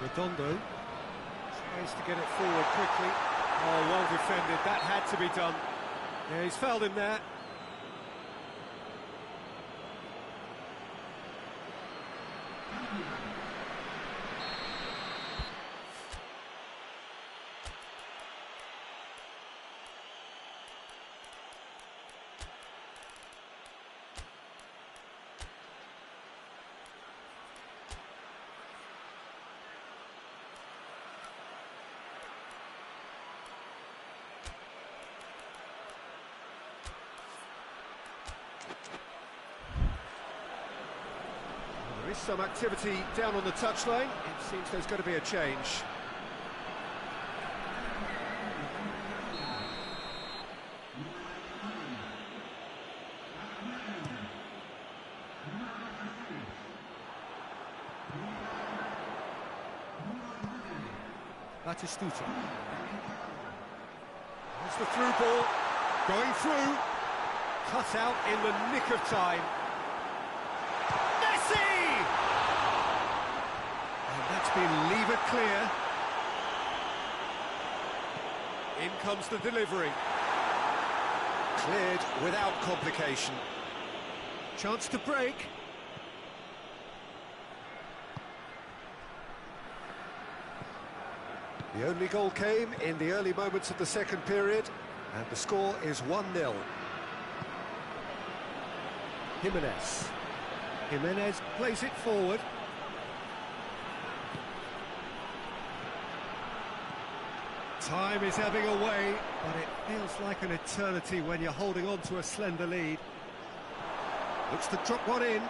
Speaker 1: Redondo tries to get it forward quickly. Oh, well defended. That had to be done. Yeah, he's fouled him there. There is some activity down on the touchline. It seems there's going to be a change. Batistuta. That's the through ball. Going through. Cut out in the nick of time. And that's been levered clear. In comes the delivery. Cleared without complication. Chance to break. The only goal came in the early moments of the second period, and the score is 1-0. Jimenez. Jimenez plays it forward. Time is ebbing away, but it feels like an eternity when you're holding on to a slender lead. Looks to drop one in.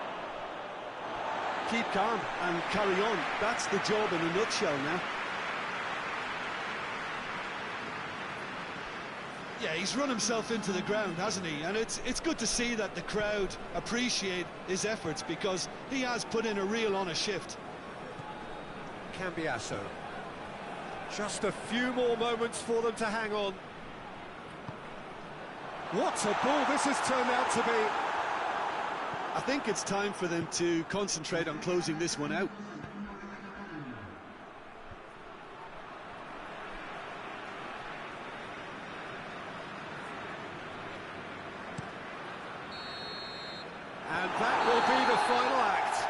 Speaker 2: Keep calm and carry on. That's the job in a nutshell now. Yeah, he's run himself into the ground, hasn't he? And it's good to see that the crowd appreciate his efforts because he has put in a real honest shift.
Speaker 1: Cambiasso. Just a few more moments for them to hang on. What a ball this has turned out to be.
Speaker 2: I think it's time for them to concentrate on closing this one out.
Speaker 1: And that will be the final act.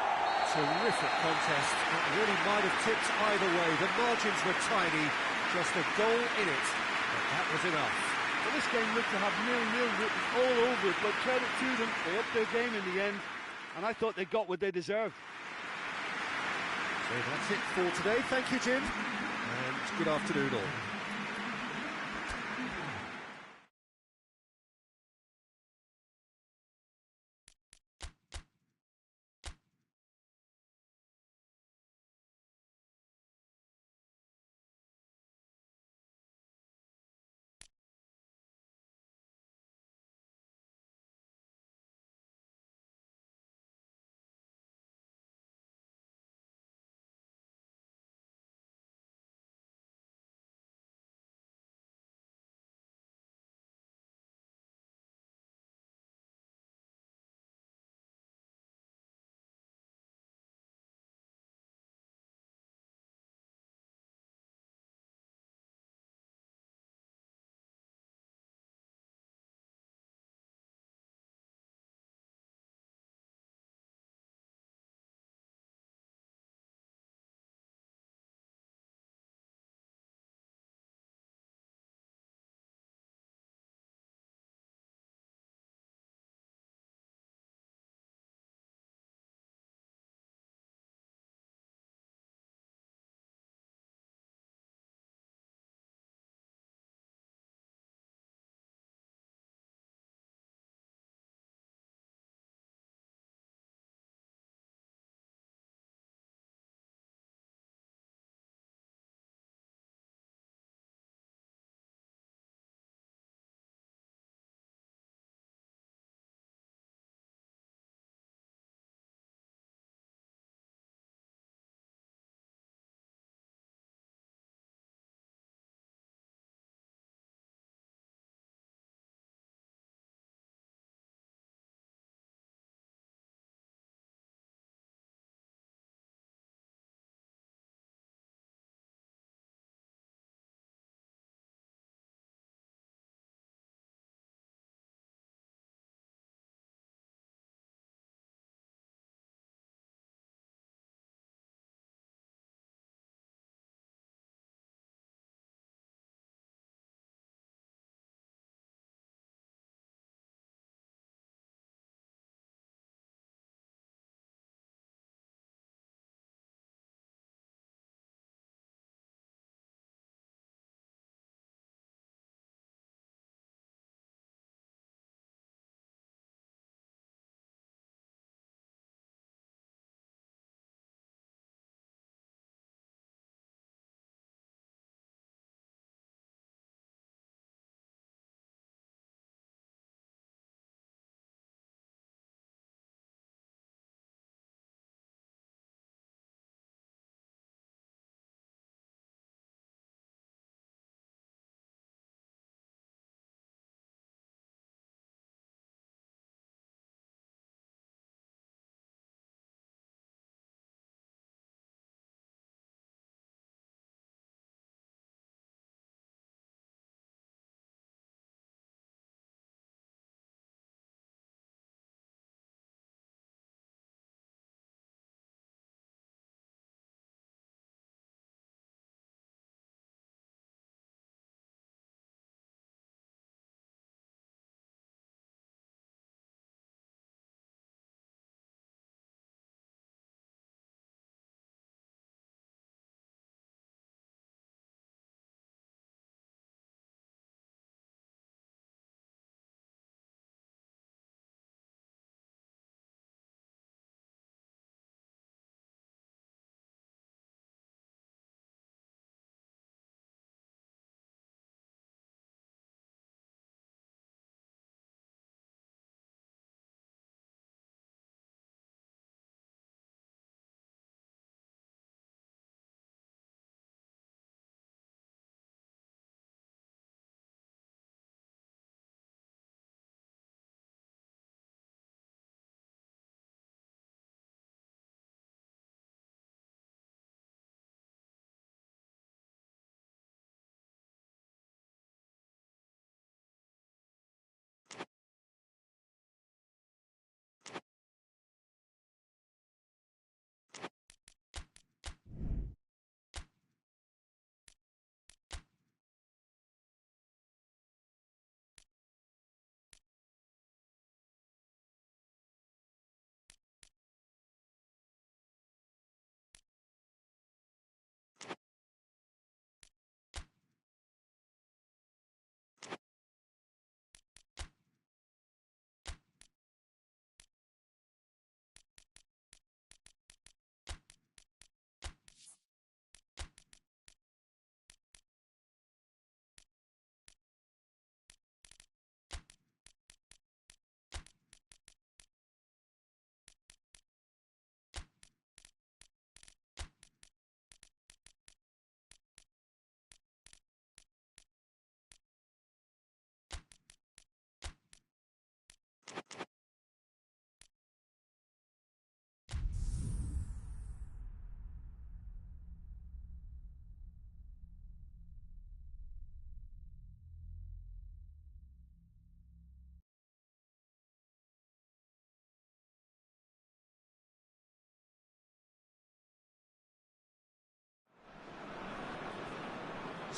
Speaker 1: Terrific contest. It really might have tipped either way. The margins were tiny, just a goal in it, but that was enough.
Speaker 3: Well, this game looked to have 0-0 written all over it, but credit to them, they upped their game in the end, and I thought they got what they deserved.
Speaker 1: So that's it for today. Thank you, Jim, and good afternoon all.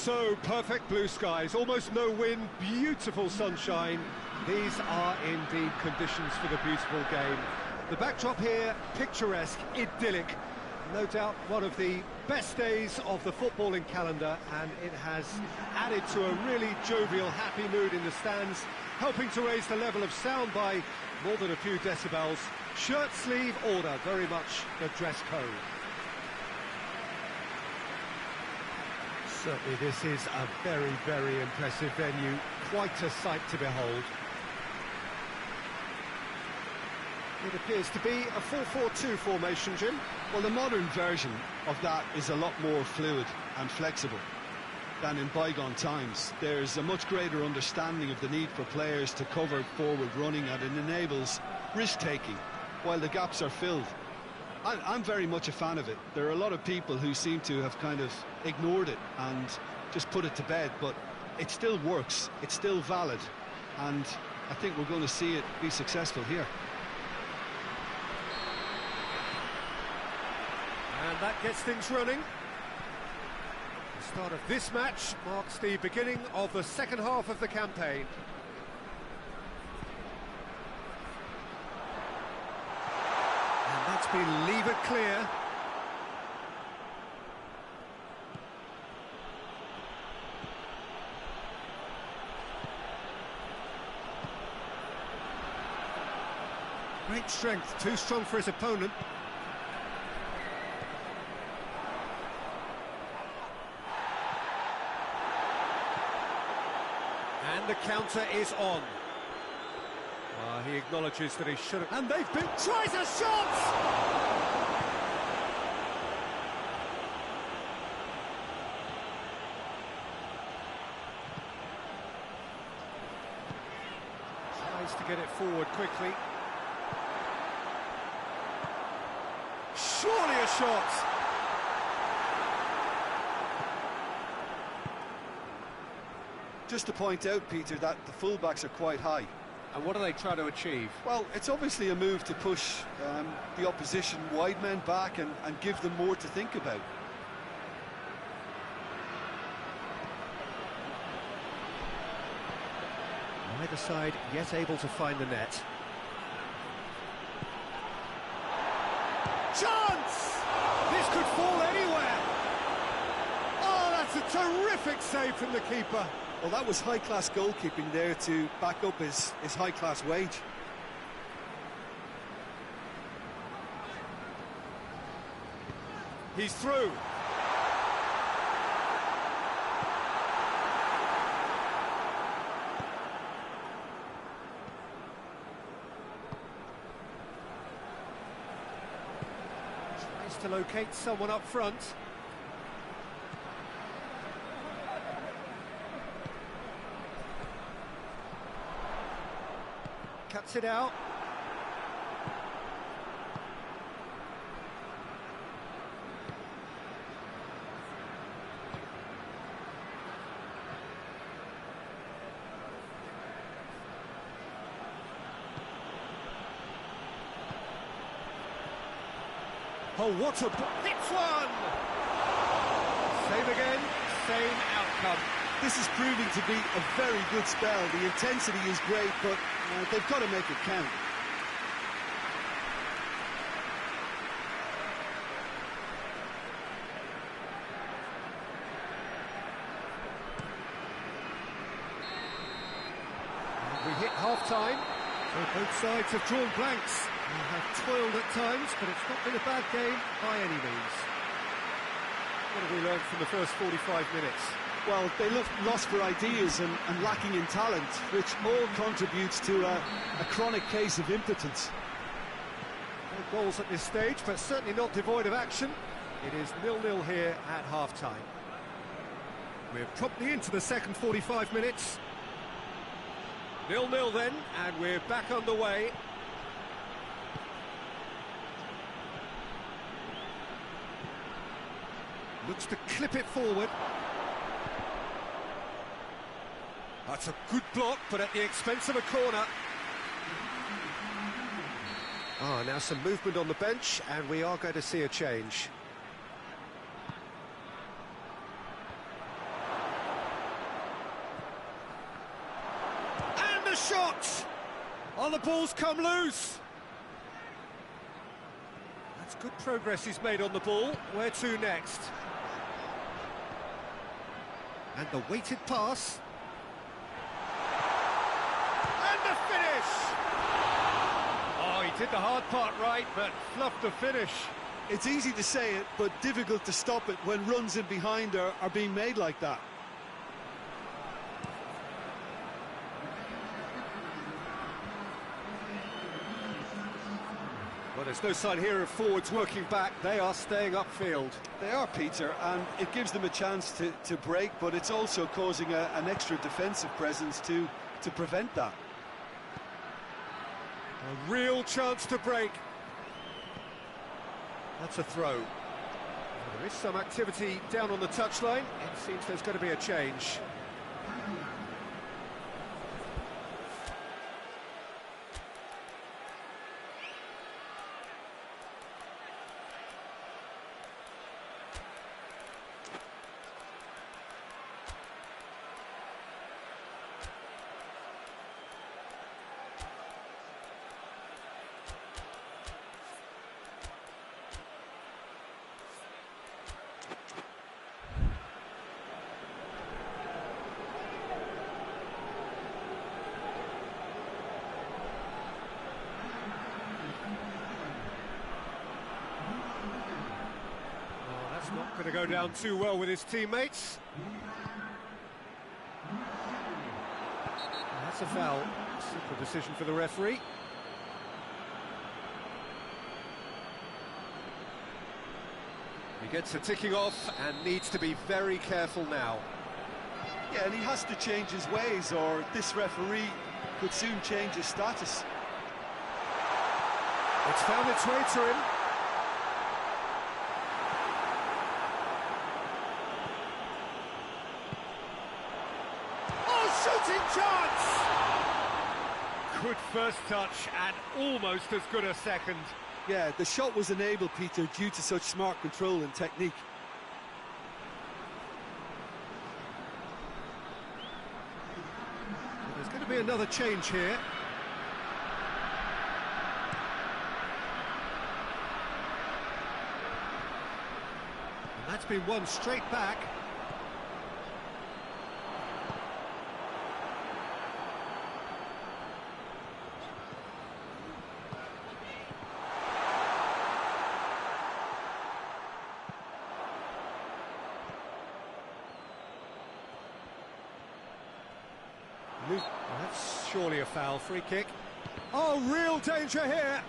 Speaker 1: So, perfect blue skies, almost no wind, beautiful sunshine. These are indeed conditions for the beautiful game. The backdrop here, picturesque, idyllic. No doubt one of the best days of the footballing calendar, and it has added to a really jovial, happy mood in the stands, helping to raise the level of sound by more than a few decibels. Shirt sleeve order, very much the dress code. Certainly this is a very, very impressive venue, quite a sight to behold. It appears to be a 4-4-2 formation, Jim.
Speaker 2: Well, the modern version of that is a lot more fluid and flexible than in bygone times. There's a much greater understanding of the need for players to cover forward running, and it enables risk-taking while the gaps are filled. I'm very much a fan of it. There are a lot of people who seem to have kind of ignored it and just put it to bed, but it still works, it's still valid, and I think we're going to see it be successful here.
Speaker 1: And that gets things running. The start of this match marks the beginning of the second half of the campaign. And that's been levered clear. Great strength, too strong for his opponent. And the counter is on. He acknowledges that he should have... And they've been... Tries a shot! Tries to get it forward quickly. Surely a shot!
Speaker 2: Just to point out, Peter, that the fullbacks are quite high.
Speaker 1: And what are they trying to achieve?
Speaker 2: Well, it's obviously a move to push the opposition wide men back and give them more to think about.
Speaker 1: Neither side yet able to find the net. Chance! This could fall anywhere! Oh, that's a terrific save from the keeper.
Speaker 2: Well, that was high-class goalkeeping there to back up his high-class wage.
Speaker 1: He's through. Tries to locate someone up front. Cuts it out. Oh, what a... Hits one! Save again, same outcome.
Speaker 2: This is proving to be a very good spell. The intensity is great, but they've got to make it count.
Speaker 1: We hit half-time, so both sides have drawn blanks. They have toiled at times, but it's not been a bad game by any means. What have we learned from the first 45 minutes?
Speaker 2: Well, they looked lost for ideas and lacking in talent, which all contributes to a chronic case of impotence.
Speaker 1: No goals at this stage, but certainly not devoid of action. It is 0-0 here at half-time. We're promptly into the second 45 minutes. 0-0 then, and we're back underway. Looks to clip it forward. That's a good block, but at the expense of a corner. Now some movement on the bench, and we are going to see a change. ball's come loose. That's good progress he's made on the ball. Where to next? And the weighted pass. And the finish! Oh, he did the hard part right, but fluffed the finish.
Speaker 2: It's easy to say it, but difficult to stop it when runs in behind are being made like that.
Speaker 1: Well, there's no sign here of forwards working back. They are staying upfield.
Speaker 2: They are, Peter, and it gives them a chance to break, but it's also causing an extra defensive presence to prevent that.
Speaker 1: A real chance to break. That's a throw. There is some activity down on the touchline. It seems there's going to be a change. Not going to go down too well with his teammates. That's a foul. Simple decision for the referee. He gets a ticking off and needs to be very careful now.
Speaker 2: Yeah, and he has to change his ways, or this referee could soon change his status.
Speaker 1: It's found its way to him. Shooting chance! Good first touch and almost as good a second.
Speaker 2: Yeah, the shot was enabled, Peter, due to such smart control and technique.
Speaker 1: There's going to be another change here. And that's been won straight back. That's surely a foul. Free kick. Oh, real danger here.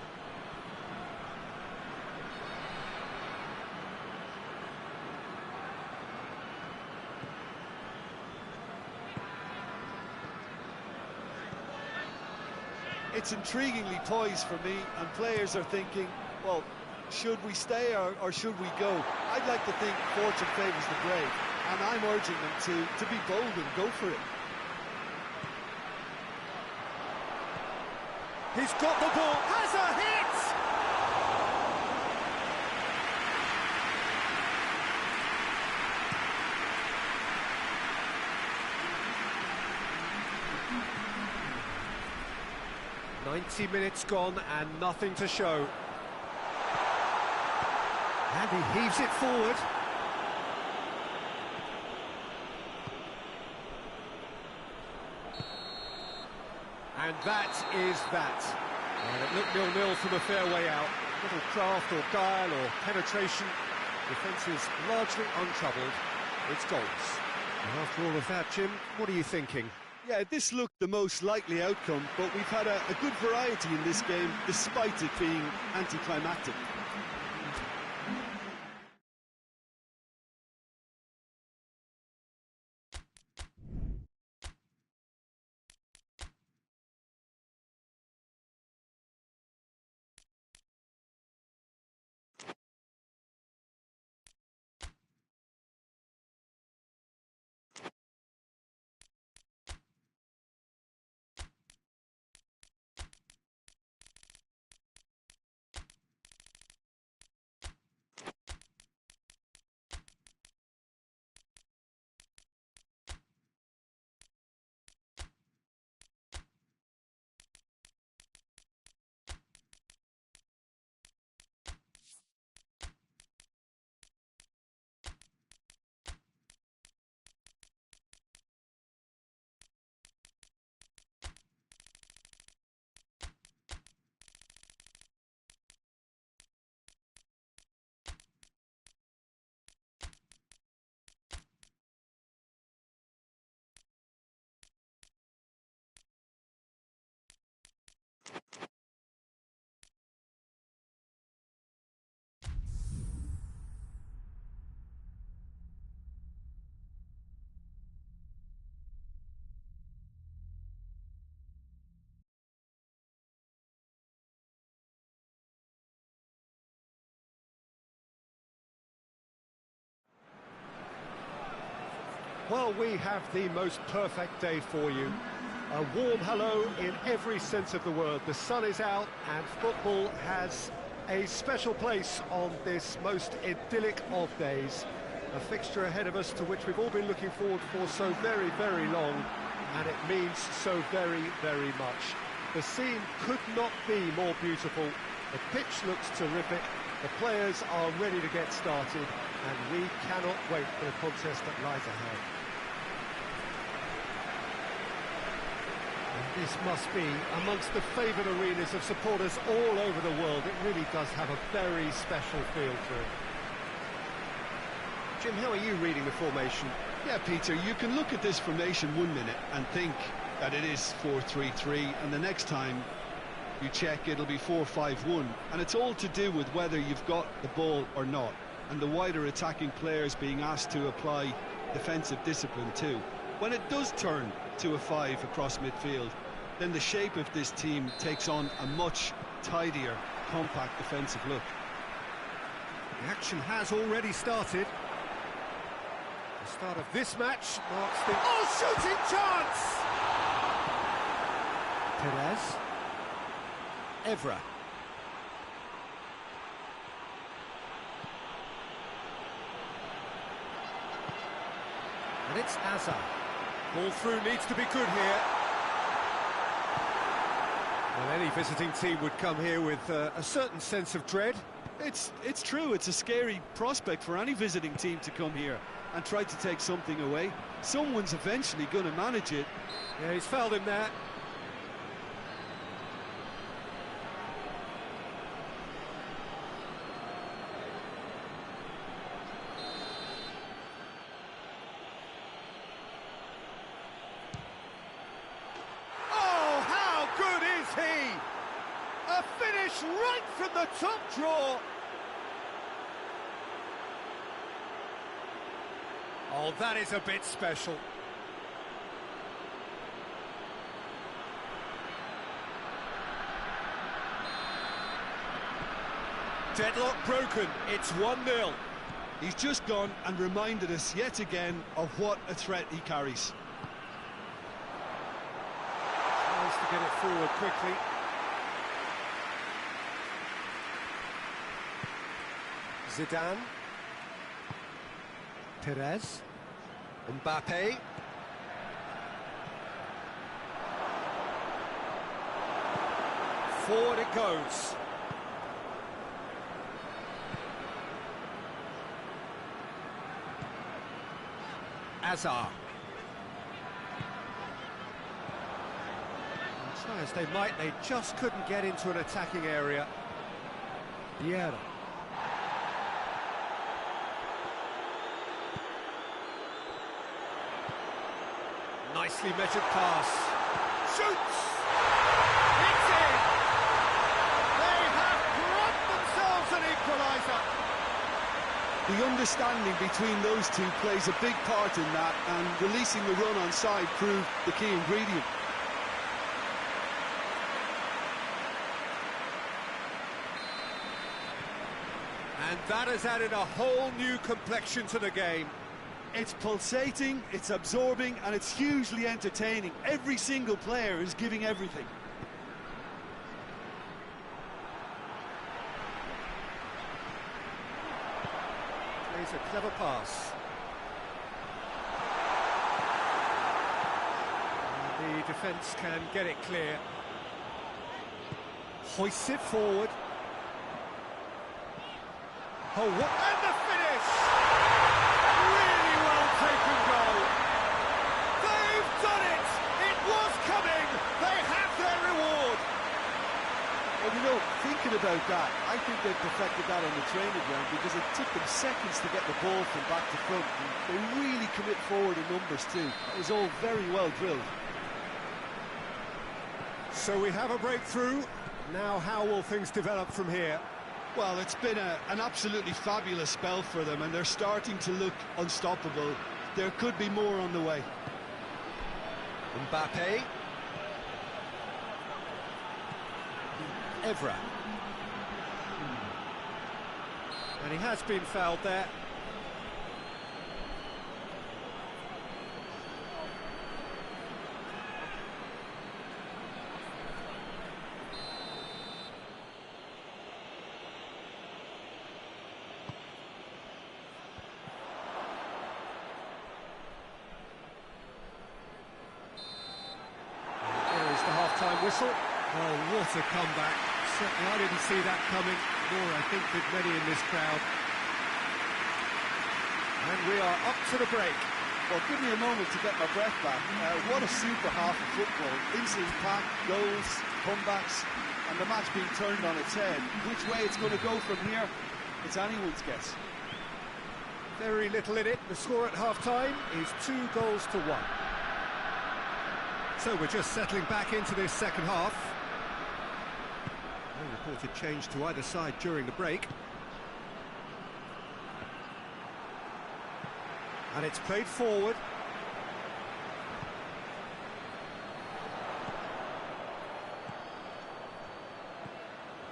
Speaker 2: It's intriguingly poised for me, and players are thinking, well, should we stay or should we go? I'd like to think fortune favours the brave, and I'm urging them to be bold and go for it.
Speaker 1: He's got the ball, has a hit! "90 minutes gone and nothing to show." And he heaves it forward. And that is that. And it looked 0-0 from a fair way out. Little craft or guile or penetration. Defence is largely untroubled. It's goals. And after all of that, Jim, what are you thinking?
Speaker 2: Yeah, this looked the most likely outcome, but we've had a good variety in this game, despite it being anticlimactic.
Speaker 1: Well, we have the most perfect day for you. A warm hello in every sense of the word. The sun is out and football has a special place on this most idyllic of days. A fixture ahead of us to which we've all been looking forward for so very, very long, and it means so very, very much. The scene could not be more beautiful. The pitch looks terrific. The players are ready to get started, and we cannot wait for the contest that lies ahead. And this must be amongst the favoured arenas of supporters all over the world. It really does have a very special feel to it. Jim, how are you reading the formation?
Speaker 2: Yeah, Peter, you can look at this formation 1 minute and think that it is 4-3-3, and the next time you check it'll be 4-5-1, and it's all to do with whether you've got the ball or not, and the wider attacking players being asked to apply defensive discipline too. When it does turn to a 5 across midfield, then the shape of this team takes on a much tidier, compact defensive look.
Speaker 1: The action has already started. The start of this match marks the... Oh, shooting chance! Perez. Evra. And it's Azar. Ball through needs to be good here. Well, any visiting team would come here with a certain sense of dread.
Speaker 2: It's true, it's a scary prospect for any visiting team to come here and try to take something away. Someone's eventually going to manage it.
Speaker 1: Yeah, he's fouled him there.
Speaker 3: A finish right from the top draw.
Speaker 1: Oh, that is a bit special. Deadlock broken, it's 1-0.
Speaker 2: He's just gone and reminded us yet again of what a threat he carries.
Speaker 1: Tries to get it forward quickly. Zidane. Perez. Mbappe. Forward it goes. Azar. Try as they might, they just couldn't get into an attacking area. Vieira. Nicely measured pass. Shoots! It's in! They have brought themselves an equaliser.
Speaker 2: The understanding between those two plays a big part in that, and releasing the run on side proved the key ingredient.
Speaker 1: And that has added a whole new complexion to the game.
Speaker 2: It's pulsating, it's absorbing, and it's hugely entertaining. Every single player is giving everything.
Speaker 1: Plays a clever pass. And the defence can get it clear. Hoists it forward. Oh, what? And the finish! Really well taken goal. They've done it! It was coming! They have their reward!
Speaker 2: And you know, thinking about that, I think they perfected that on the training ground because it took them seconds to get the ball from back to front. And they really commit forward in numbers too. It was all very well drilled.
Speaker 1: So we have a breakthrough. Now how will things develop from here?
Speaker 2: Well, it's been an absolutely fabulous spell for them, and they're starting to look unstoppable. There could be more on the way.
Speaker 1: Mbappe. Evra. And he has been fouled there. whistle. Oh, what a comeback. Certainly I didn't see that coming, nor I think did many in this crowd. And we are up to the break.
Speaker 2: Well, give me a moment to get my breath back. What a super half of football. Instant impact, goals, comebacks, and the match being turned on its head. Which way it's going to go from here, it's anyone's guess.
Speaker 1: Very little in it. The score at half-time is 2-1. So we're just settling back into this second half. No reported change to either side during the break. And it's played forward.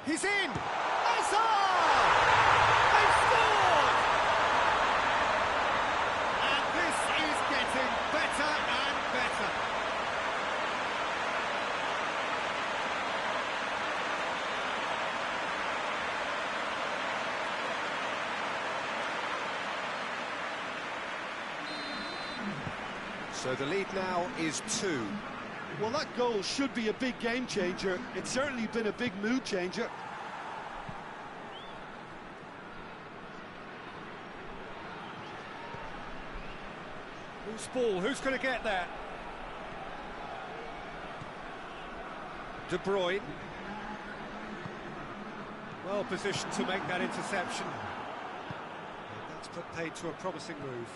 Speaker 1: He's in! Hazard! They've scored! And this is getting better and better. So the lead now is 2.
Speaker 2: Well, that goal should be a big game changer. It's certainly been a big mood changer.
Speaker 1: Loose ball, who's going to get there? De Bruyne. Well positioned to make that interception. And that's put paid to a promising move.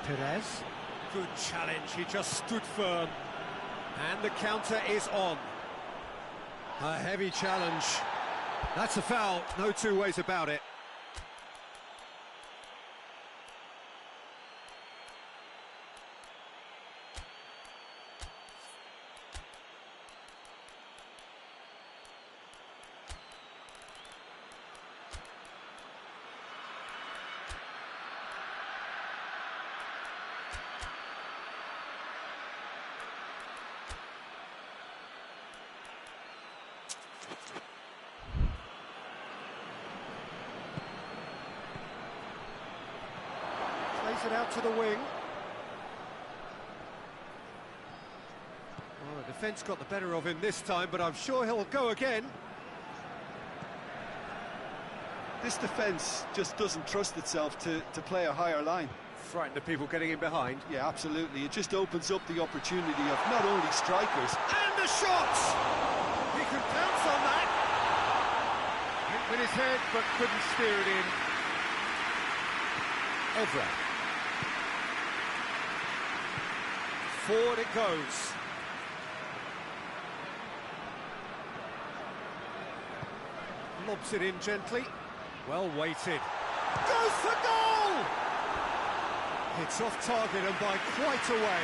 Speaker 1: Perez. Good challenge, he just stood firm. And the counter is on. A heavy challenge. That's a foul, no two ways about it. Plays it out to the wing. Well, the defence got the better of him this time, but I'm sure he'll go again.
Speaker 2: This defence just doesn't trust itself to play a higher line.
Speaker 1: Frighten the people getting in behind.
Speaker 2: Yeah, absolutely. It just opens up the opportunity of not only strikers...
Speaker 1: And the shot! He could pounce on that. Hit with his head, but couldn't steer it in. Evra. Forward it goes. Lobs it in gently. Well weighted. Goes for goal! It's off target and by quite a way.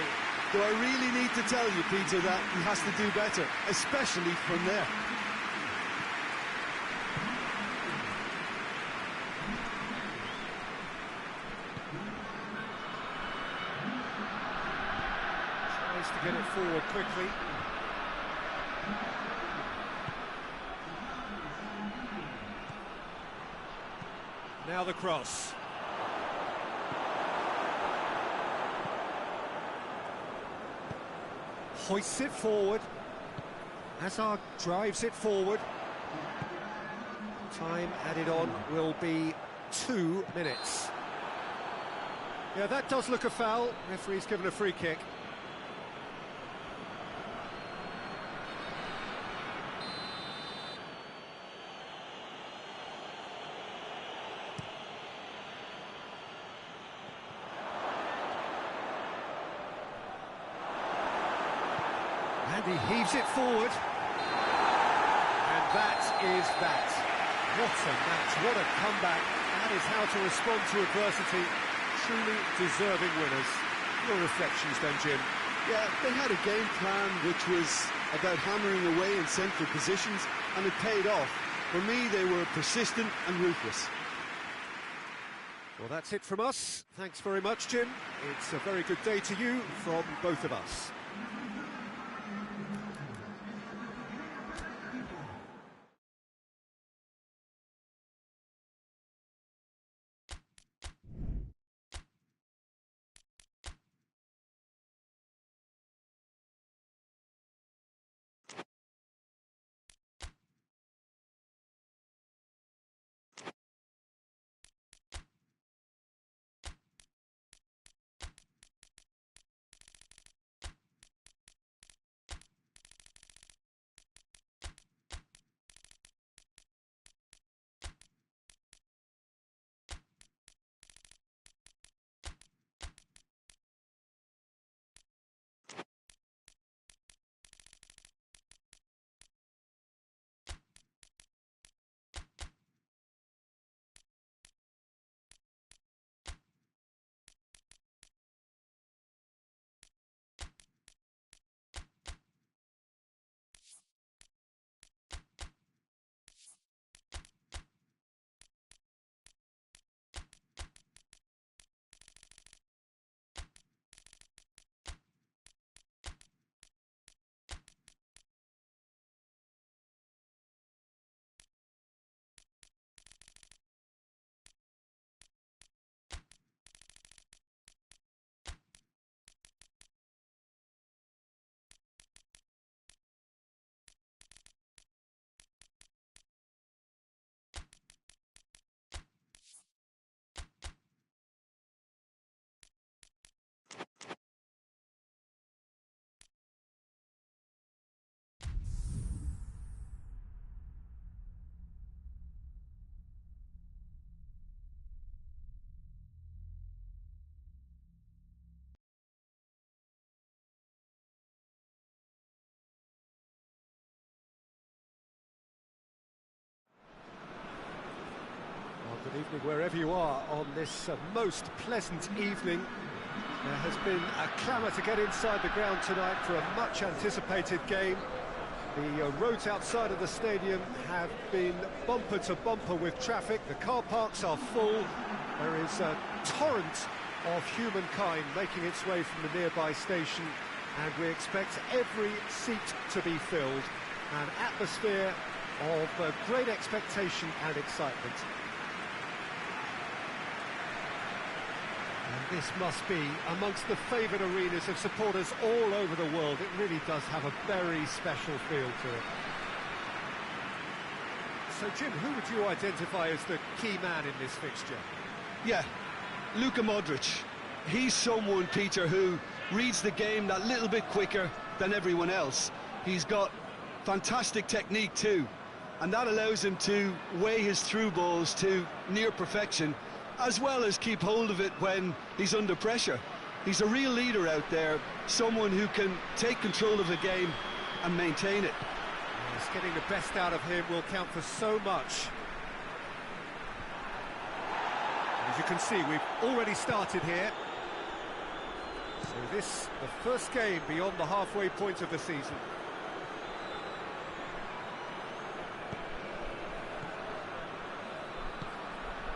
Speaker 2: Do I really need to tell you, Peter, that he has to do better, especially from there?
Speaker 1: Tries to get it forward quickly. Now the cross. Hoists it forward. Hazard drives it forward. Time added on will be 2 minutes. Yeah, that does look a foul. Referee's given a free kick. And he heaves it forward. And that is that. What a match, what a comeback. That is how to respond to adversity. Truly deserving winners. Your reflections then, Jim?
Speaker 2: Yeah, they had a game plan which was about hammering away in central positions, and it paid off. For me, they were persistent and ruthless.
Speaker 1: Well, that's it from us. Thanks very much, Jim. It's a very good day to you from both of us. Evening wherever you are on this most pleasant evening. There has been a clamour to get inside the ground tonight for a much anticipated game. The roads outside of the stadium have been bumper to bumper with traffic. The car parks are full. There is a torrent of humankind making its way from the nearby station, and we expect every seat to be filled. An atmosphere of great expectation and excitement. And this must be amongst the favoured arenas of supporters all over the world. It really does have a very special feel to it. So, Jim, who would you identify as the key man in this fixture?
Speaker 2: Yeah, Luka Modric. He's someone, Peter, who reads the game that little bit quicker than everyone else. He's got fantastic technique too, and that allows him to weigh his through balls to near perfection, as well as keep hold of it when he's under pressure. He's a real leader out there, someone who can take control of the game and maintain it.
Speaker 1: Yes, getting the best out of him will count for so much. As you can see, we've already started here. So this, the first game beyond the halfway point of the season.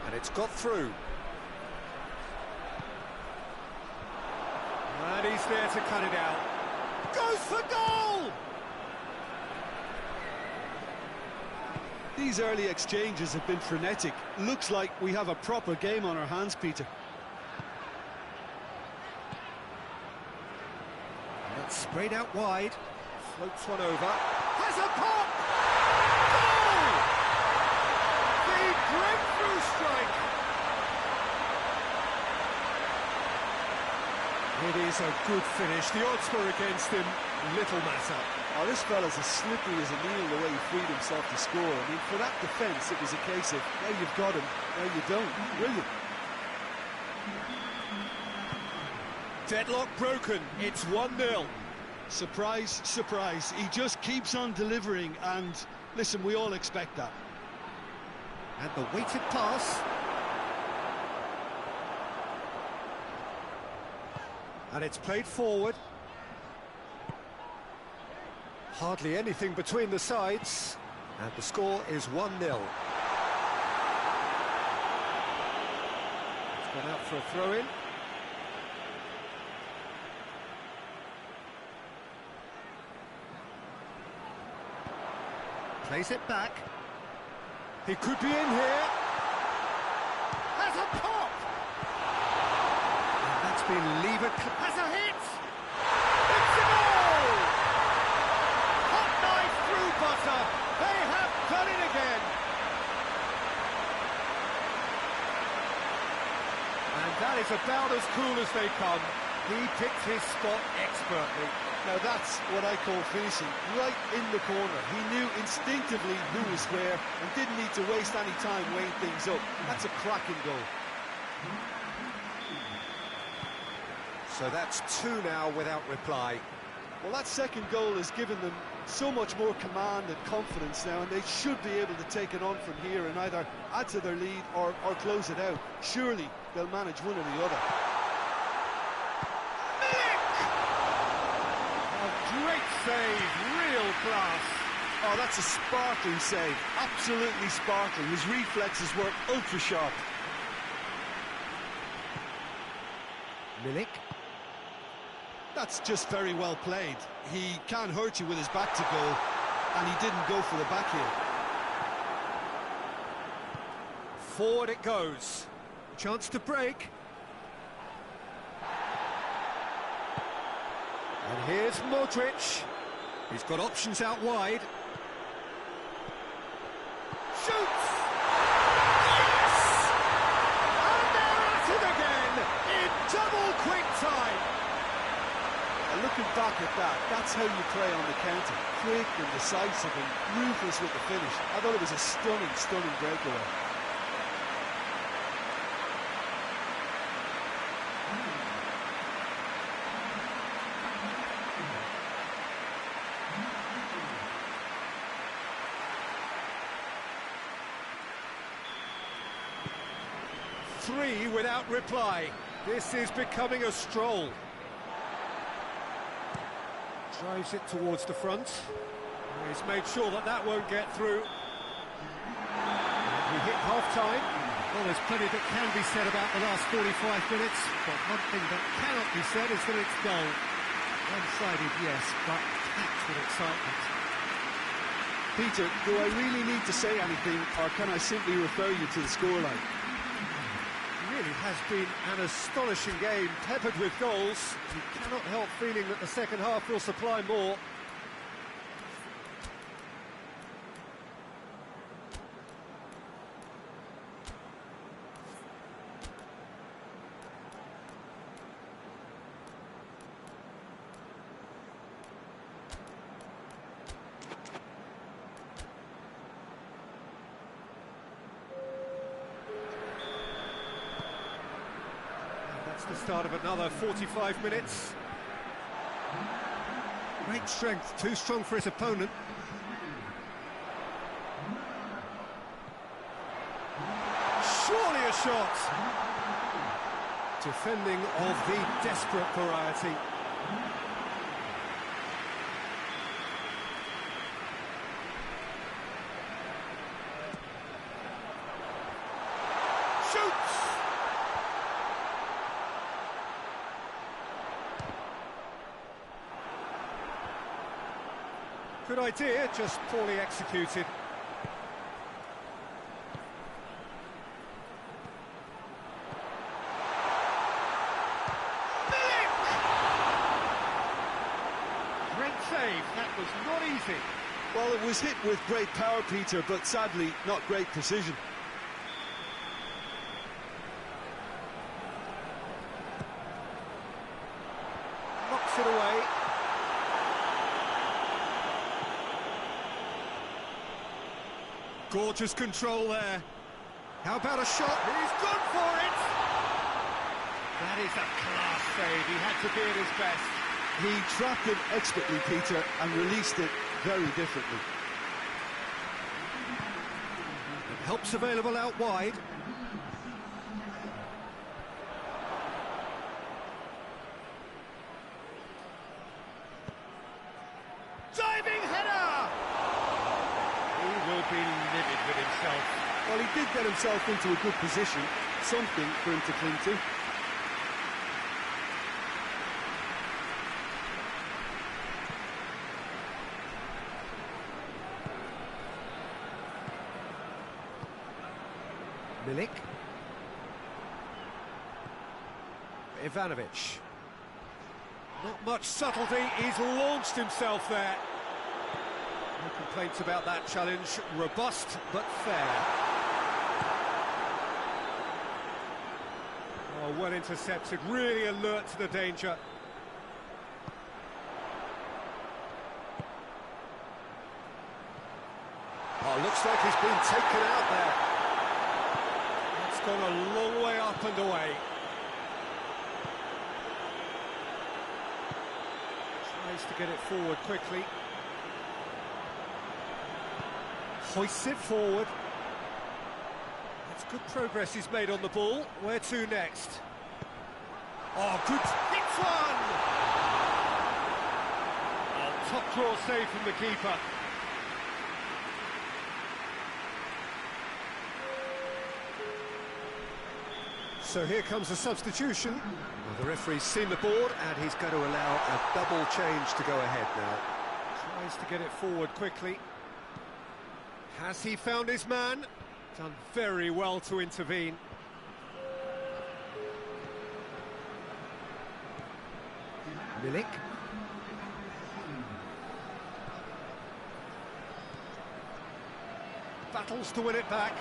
Speaker 1: And it's got through. And he's there to cut it out. Goes for goal!
Speaker 2: These early exchanges have been frenetic. Looks like we have a proper game on our hands, Peter.
Speaker 1: And it's sprayed out wide. Floats one over. Has a pop! Goal! The breakthrough strike! It is a good finish. The odds were against him. Little matter.
Speaker 2: Oh, this fella's as slippery as a needle the way he freed himself to score. I mean, for that defence, it was a case of, now you've got him, now you don't. Brilliant.
Speaker 1: Deadlock broken. It's 1-0.
Speaker 2: Surprise, surprise. He just keeps on delivering, and listen, we all expect that.
Speaker 1: And the weighted pass. And it's played forward. Hardly anything between the sides. And the score is 1-0. It's gone out for a throw-in. Plays it back. He could be in here. Has a pop! And that's been levered. Has a hit! It's a goal! Hot knife through butter. They have done it again. And that is about as cool as they come. He picked his spot expertly.
Speaker 2: Now that's what I call finishing, right in the corner. He knew instinctively who was where and didn't need to waste any time weighing things up. That's a cracking goal.
Speaker 1: So that's 2 now without reply.
Speaker 2: Well, that second goal has given them so much more command and confidence now, and they should be able to take it on from here and either add to their lead or close it out. Surely they'll manage one or the other.
Speaker 1: Great save, real class.
Speaker 2: Oh, that's a sparkling save, absolutely sparkling. His reflexes were ultra sharp.
Speaker 1: Milik.
Speaker 2: That's just very well played. He can hurt you with his back to goal, and he didn't go for the back heel.
Speaker 1: Forward it goes. Chance to break. And here's Modric. He's got options out wide. Shoots! Yes! And they're at it again in double quick time.
Speaker 2: And looking back at that, that's how you play on the counter. Quick and decisive and ruthless with the finish. I thought it was a stunning, stunning breakaway.
Speaker 1: 3 without reply. This is becoming a stroll. Drives it towards the front. He's made sure that that won't get through. We hit half-time.
Speaker 3: Well, there's plenty that can be said about the last 45 minutes, but one thing that cannot be said is that it's dull. One-sided, yes, but packed with excitement.
Speaker 2: Peter, do I really need to say anything, or can I simply refer you to the scoreline?
Speaker 1: It really has been an astonishing game, peppered with goals. You cannot help feeling that the second half will supply more. The start of another 45 minutes.
Speaker 3: Great strength, too strong for his opponent.
Speaker 1: Surely a shot! Defending of the desperate variety. Shoots! Good idea, just poorly executed.
Speaker 3: Great save, that was not easy.
Speaker 2: Well, it was hit with great power, Peter, but sadly, not great precision.
Speaker 1: Knocks it away. Gorgeous control there. How about a shot? He's gone for it!
Speaker 3: That is a class save, he had to be at his best.
Speaker 2: He trapped it expertly, Peter, and released it very differently.
Speaker 1: Help's available out wide.
Speaker 3: Diving header! He will be livid with himself.
Speaker 2: Well, he did get himself into a good position, something for him to cling to.
Speaker 1: Milik. Ivanovic. Not much subtlety, he's launched himself there. No complaints about that challenge, robust but fair. Oh, well intercepted, really alert to the danger. Oh, looks like he's been taken out there. It's gone a long way up and away. Tries to get it forward quickly. Hoists it forward. That's good progress he's made on the ball. Where to next? Oh, good. Hits one! Oh, top draw save from the keeper. So here comes a substitution. Well, the referee's seen the board and he's going to allow a double change to go ahead now. Tries to get it forward quickly. Has he found his man? Done very well to intervene. Milik. Battles to win it back.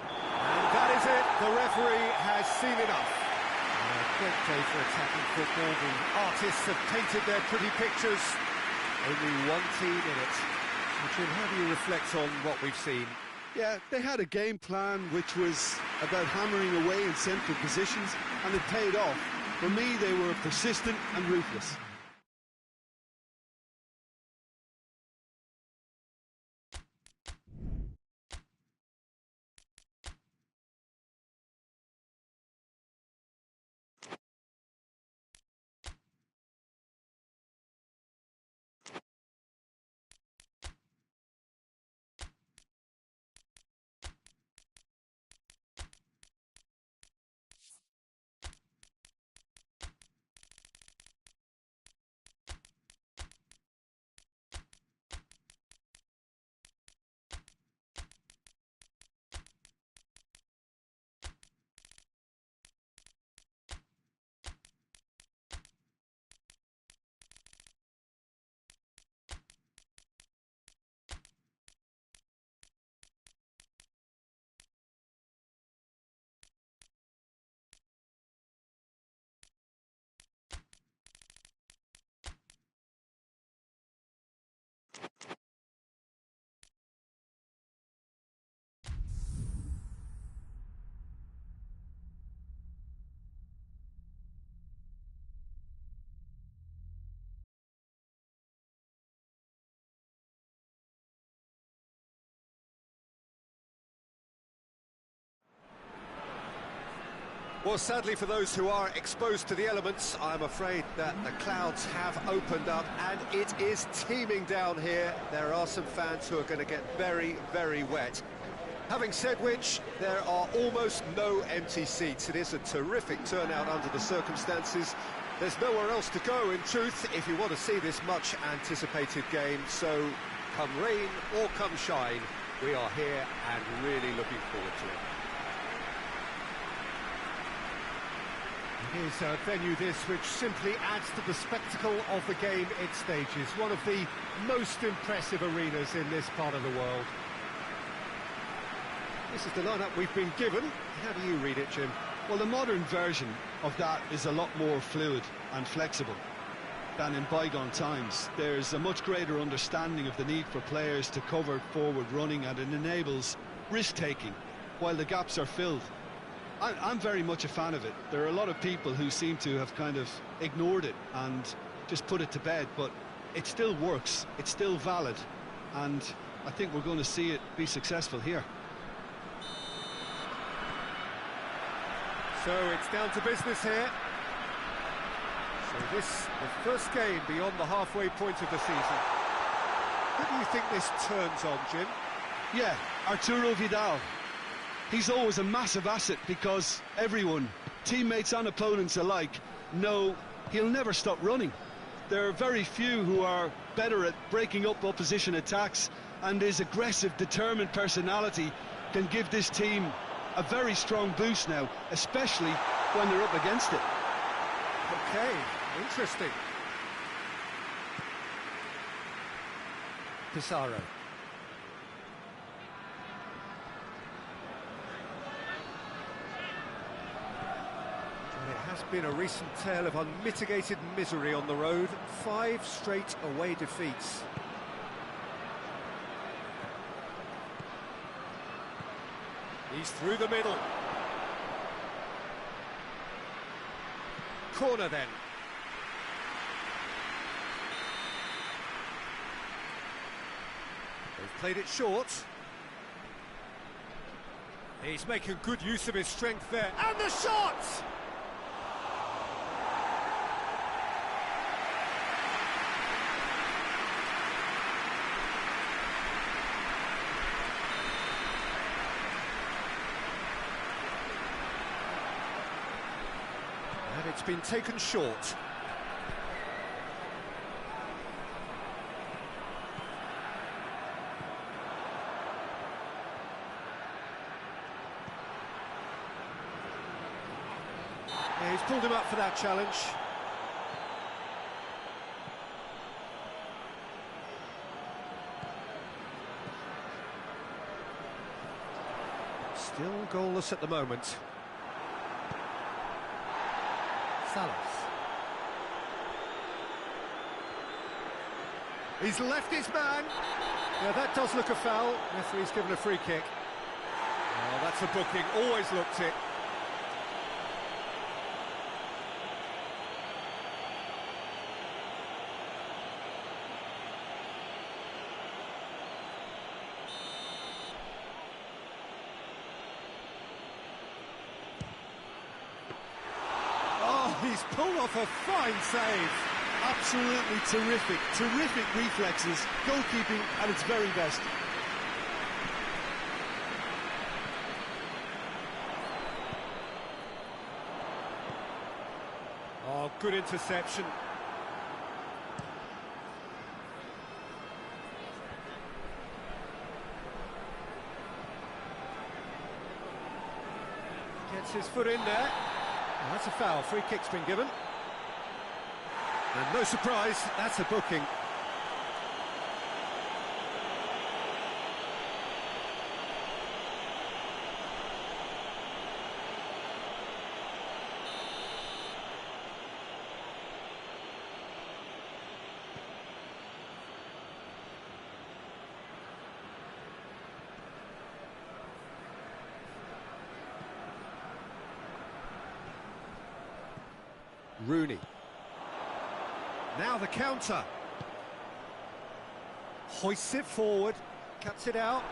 Speaker 1: And that is it. The referee has seen enough. A great day for attacking football. The artists have painted their pretty pictures. Only one team in it. Jim, how do you reflect on what we've seen?
Speaker 2: Yeah, they had a game plan which was about hammering away in central positions, and it paid off. For me, they were persistent and ruthless.
Speaker 1: Well, sadly for those who are exposed to the elements, I'm afraid that the clouds have opened up and it is teeming down here. There are some fans who are going to get very, very wet. Having said which, there are almost no empty seats. It is a terrific turnout under the circumstances. There's nowhere else to go, in truth, if you want to see this much-anticipated game. So, come rain or come shine, we are here and really looking forward to it.
Speaker 3: It is a venue this which simply adds to the spectacle of the game it stages. One of the most impressive arenas in this part of the world. This is the lineup we've been given. How do you read it, Jim?
Speaker 2: Well, the modern version of that is a lot more fluid and flexible than in bygone times. There's a much greater understanding of the need for players to cover forward running, and it enables risk-taking while the gaps are filled. I'm very much a fan of it. There are a lot of people who seem to have kind of ignored it and just put it to bed, but it still works, it's still valid, and I think we're going to see it be successful here.
Speaker 1: So it's down to business here. So this, the first game beyond the halfway point of the season. Who do you think this turns on, Jim?
Speaker 2: Yeah, Arturo Vidal. He's always a massive asset because everyone, teammates and opponents alike, know he'll never stop running. There are very few who are better at breaking up opposition attacks, and his aggressive, determined personality can give this team a very strong boost now, especially when they're up against it.
Speaker 1: Okay, interesting. Pizarro. It has been a recent tale of unmitigated misery on the road. 5 straight away defeats. He's through the middle. Corner then. They've played it short. He's making good use of his strength there. And the shot! And it's been taken short. Yeah, he's pulled him up for that challenge. Still goalless at the moment. Salas. He's left his man. Yeah, that does look a foul. Referee's given a free kick. Oh, that's a booking. Always looked it. He's pulled off a fine save.
Speaker 2: Absolutely terrific, terrific reflexes, goalkeeping at its very best.
Speaker 1: Oh, good interception. Gets his foot in there. Well, that's a foul. Free kick's been given. And no surprise, that's a booking. Rooney. Now the counter. Hoists it forward, cuts it out.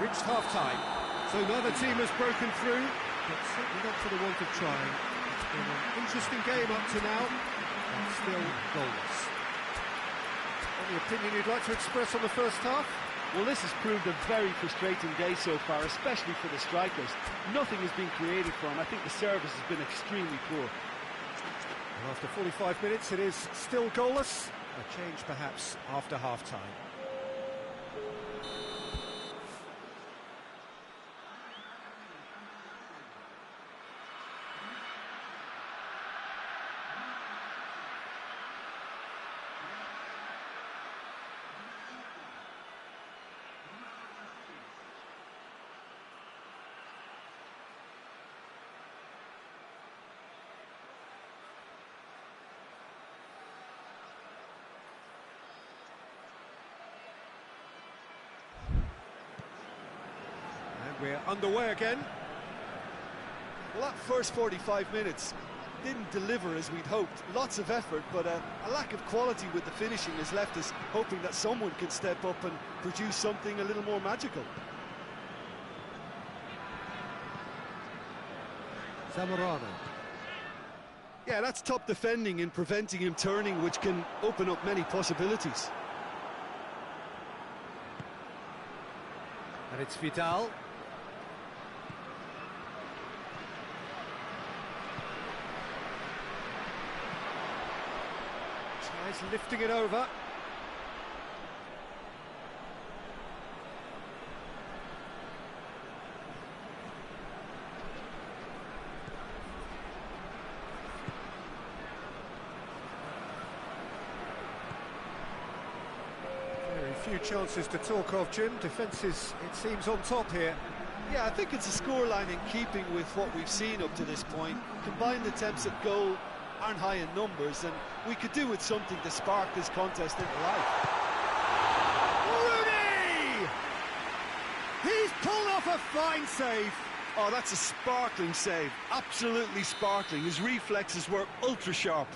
Speaker 1: reached half-time.
Speaker 3: So neither team has broken through, but certainly not for the want of trying. It's been an interesting game up to now, but still goalless. Any opinion you'd like to express on the first half?
Speaker 2: Well, this has proved a very frustrating day so far, especially for the strikers. Nothing has been created for them. I think the service has been extremely poor.
Speaker 1: And after 45 minutes, it is still goalless. A change, perhaps, after half-time. We're underway again.
Speaker 2: Well, that first 45 minutes didn't deliver as we'd hoped. Lots of effort, but a lack of quality with the finishing has left us hoping that someone can step up and produce something a little more magical.
Speaker 3: Zamorano.
Speaker 2: Yeah, that's top defending and preventing him turning, which can open up many possibilities.
Speaker 1: And it's Vidal. Tries lifting it over. Very few chances to talk of, Jim. Defence is, it seems, on top here.
Speaker 2: Yeah, I think it's a scoreline in keeping with what we've seen up to this point. Combined attempts at goal aren't high in numbers, and we could do with something to spark this contest into life.
Speaker 1: Rooney! He's pulled off a fine save.
Speaker 2: Oh, that's a sparkling save. Absolutely sparkling. His reflexes were ultra sharp.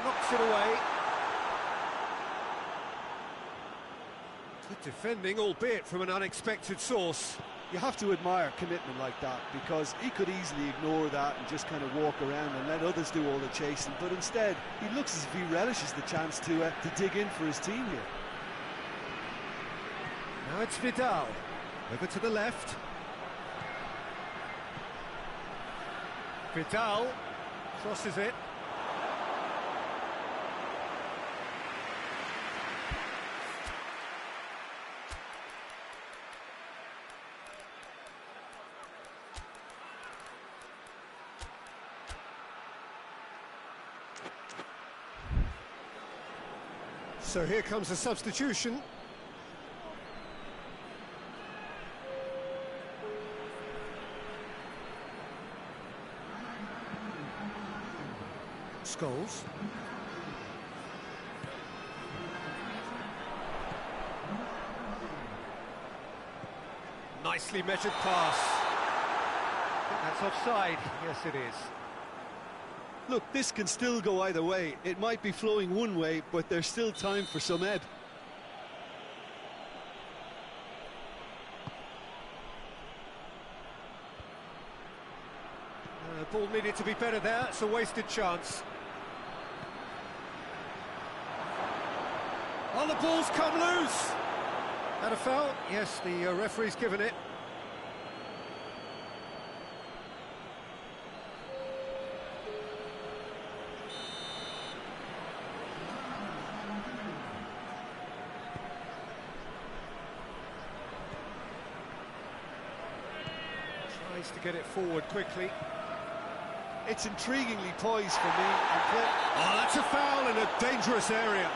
Speaker 1: Knocks it away. Good defending, albeit from an unexpected source.
Speaker 2: You have to admire commitment like that, because he could easily ignore that and just kind of walk around and let others do all the chasing, but instead he looks as if he relishes the chance to dig in for his team here.
Speaker 1: Now it's Vidal, over to the left. Vidal crosses it. So here comes a substitution. Scholes. Nicely measured pass. I think that's offside. Yes, it is.
Speaker 2: Look, this can still go either way. It might be flowing one way, but there's still time for some ebb.
Speaker 1: The ball needed to be better there. It's a wasted chance. Oh, the ball's come loose. Had a foul? Yes, the referee's given it. Tries to get it forward quickly.
Speaker 2: It's intriguingly poised for me.
Speaker 1: Oh, that's a foul in a dangerous area.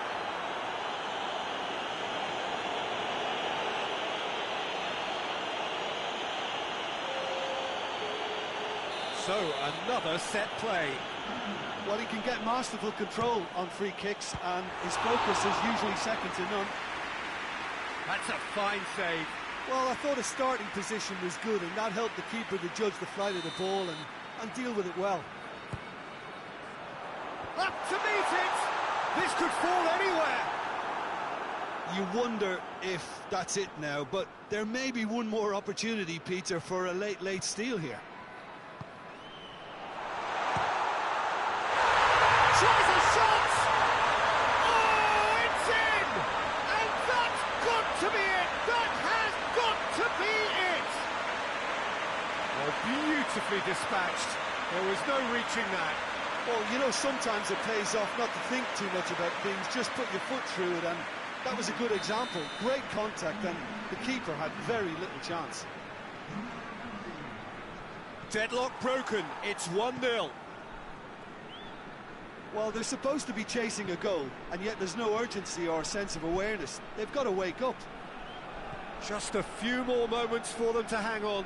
Speaker 1: So, another set play.
Speaker 2: Well, he can get masterful control on free kicks, and his focus is usually second to none.
Speaker 1: That's a fine save.
Speaker 2: Well, I thought his starting position was good, and that helped the keeper to judge the flight of the ball and deal with it well.
Speaker 1: Up to meet it! This could fall anywhere!
Speaker 2: You wonder if that's it now, but there may be one more opportunity, Peter, for a late steal here.
Speaker 1: Tries a shot! Oh, it's in! And that's got to be it! That has got to be it! Oh, beautifully dispatched. There was no reaching that.
Speaker 2: Well, you know, sometimes it pays off not to think too much about things, just put your foot through it, and that was a good example. Great contact, and the keeper had very little chance.
Speaker 1: Deadlock broken, it's 1-0.
Speaker 2: Well, they're supposed to be chasing a goal, and yet there's no urgency or sense of awareness. They've got to wake up.
Speaker 1: Just a few more moments for them to hang on.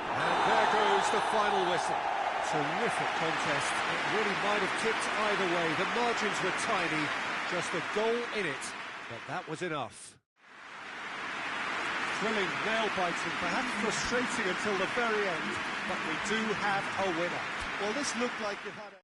Speaker 1: And there goes the final whistle.
Speaker 3: Terrific contest. It really might have tipped either way. The margins were tiny, just a goal in it, but that was enough.
Speaker 1: Thrilling, nail-biting, perhaps frustrating until the very end, but we do have a winner.
Speaker 2: Well, this looked like it had a...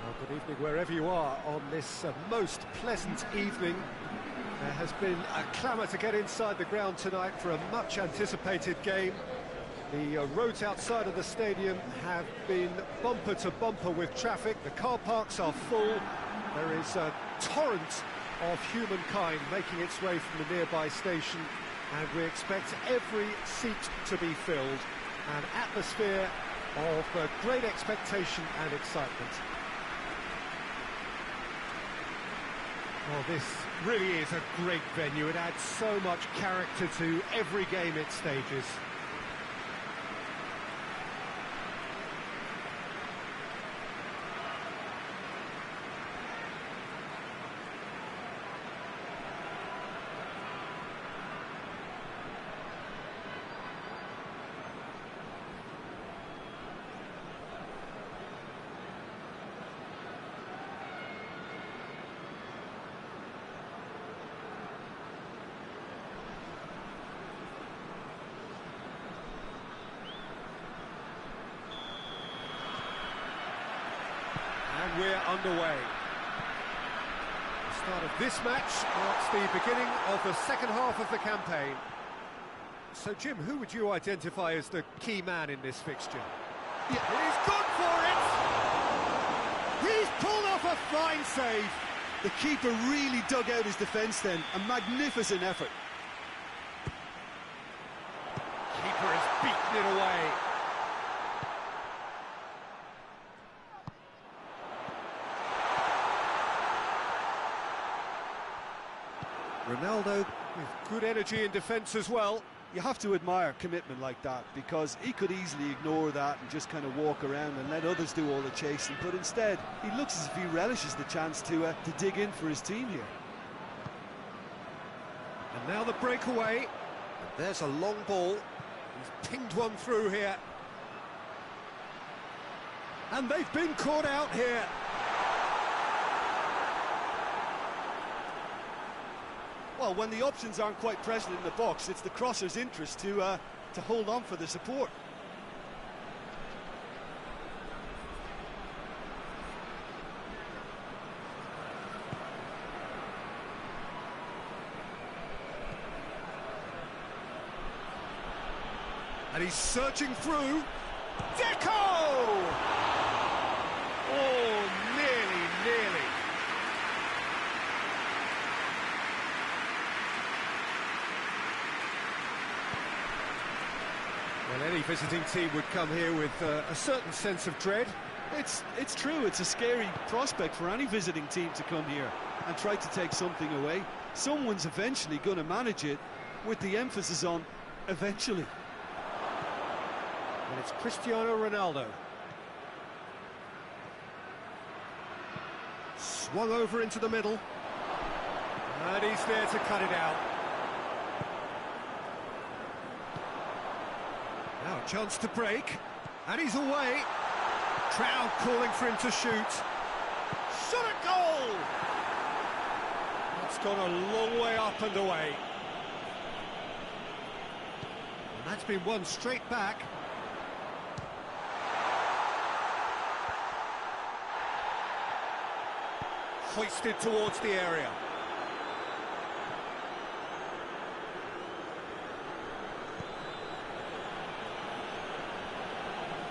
Speaker 1: Well, good evening wherever you are on this most pleasant evening. There has been a clamour to get inside the ground tonight for a much-anticipated game. The roads outside of the stadium have been bumper to bumper with traffic. The car parks are full. There is a torrent of humankind making its way from the nearby station, and we expect every seat to be filled. An atmosphere of great expectation and excitement. Well, this really is a great venue. It adds so much character to every game it stages. And we're underway. The start of this match marks the beginning of the second half of the campaign. So, Jim, who would you identify as the key man in this fixture?
Speaker 3: Yeah, he's gone for it! He's pulled off a fine save.
Speaker 2: The keeper really dug out his defence then. A magnificent effort.
Speaker 1: Keeper has beaten it away.
Speaker 3: Ronaldo with good energy in defence as well.
Speaker 2: You have to admire commitment like that, because he could easily ignore that and just kind of walk around and let others do all the chasing, but instead he looks as if he relishes the chance to dig in for his team here.
Speaker 3: And now the breakaway, and there's a long ball. He's pinged one through here, and they've been caught out here.
Speaker 2: Well, when the options aren't quite present in the box, it's the crosser's interest to hold on for the support.
Speaker 3: And he's searching through. Deco! Oh, nearly. Well, any visiting team would come here with a certain sense of dread.
Speaker 2: It's true, it's a scary prospect for any visiting team to come here and try to take something away. Someone's eventually going to manage it, with the emphasis on eventually.
Speaker 3: And it's Cristiano Ronaldo. Swung over into the middle. And he's there to cut it out. Now a chance to break. And he's away. Crowd calling for him to shoot. Shot a goal! That's gone a long way up and away. And that's been won straight back. Hoisted towards the area.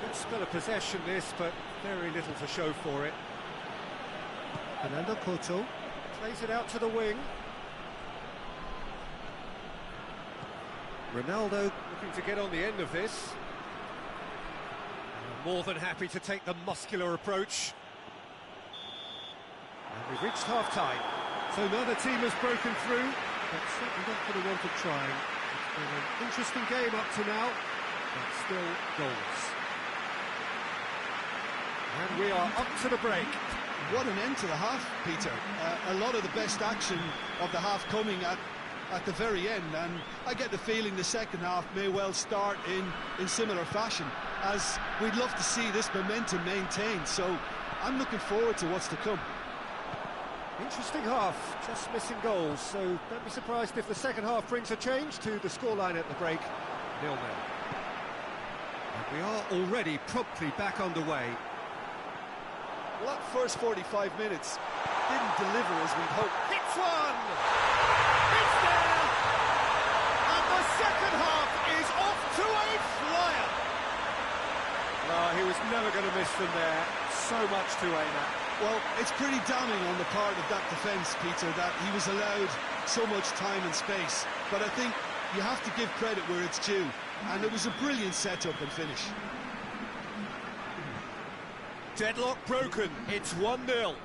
Speaker 3: Good spell of possession this, but very little to show for it. Fernando Couto plays it out to the wing. Ronaldo looking to get on the end of this. More than happy to take the muscular approach. We've reached half-time. So neither team has broken through, but certainly not for the want of trying. It's been an interesting game up to now, but still goalless. And we are up to the break.
Speaker 2: What an end to the half, Peter. A lot of the best action of the half coming at the very end, and I get the feeling the second half may well start in similar fashion, as we'd love to see this momentum maintained. So I'm looking forward to what's to come.
Speaker 3: Interesting half, just missing goals, so don't be surprised if the second half brings a change to the scoreline at the break, 0-0. And we are already promptly back underway.
Speaker 2: Well, that first 45 minutes didn't deliver as we'd hoped.
Speaker 3: Hits one! It's there! And the second half is off to a flyer! He was never going to miss them there, so much to aim at.
Speaker 2: Well, it's pretty damning on the part of that defence, Peter, that he was allowed so much time and space. But I think you have to give credit where it's due, and it was a brilliant setup and finish.
Speaker 3: Deadlock broken, it's 1-0.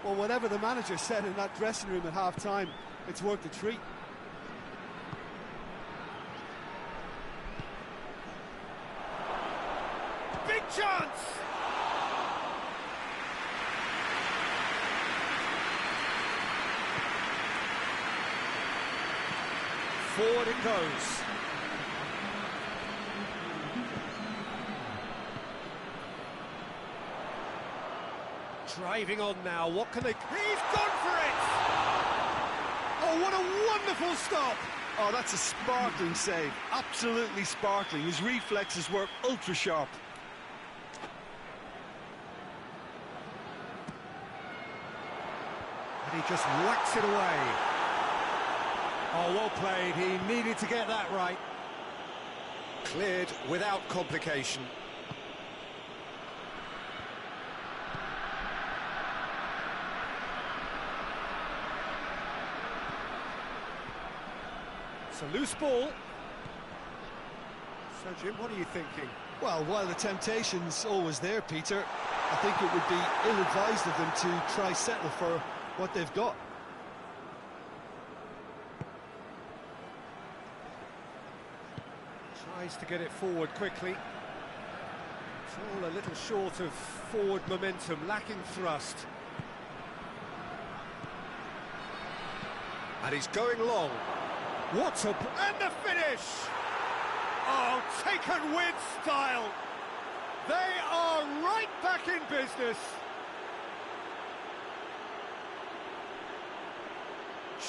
Speaker 2: Well, whatever the manager said in that dressing room at half-time, it's worked a treat.
Speaker 3: Big chance! Forward it goes. Driving on now, what can they... He's gone for it! Oh, what a wonderful stop!
Speaker 2: Oh, that's a sparkling save, absolutely sparkling. His reflexes were ultra-sharp.
Speaker 3: And he just whacks it away. Oh, well played, he needed to get that right. Cleared without complication.
Speaker 1: It's a loose ball. So, Jim, what are you thinking?
Speaker 2: Well, while the temptation's always there, Peter, I think it would be ill-advised of them to try settle for what they've got.
Speaker 1: Tries to get it forward quickly. It's all a little short of forward momentum, lacking thrust. And he's going long. What a... and the finish! Oh, taken with style! They are right back in business!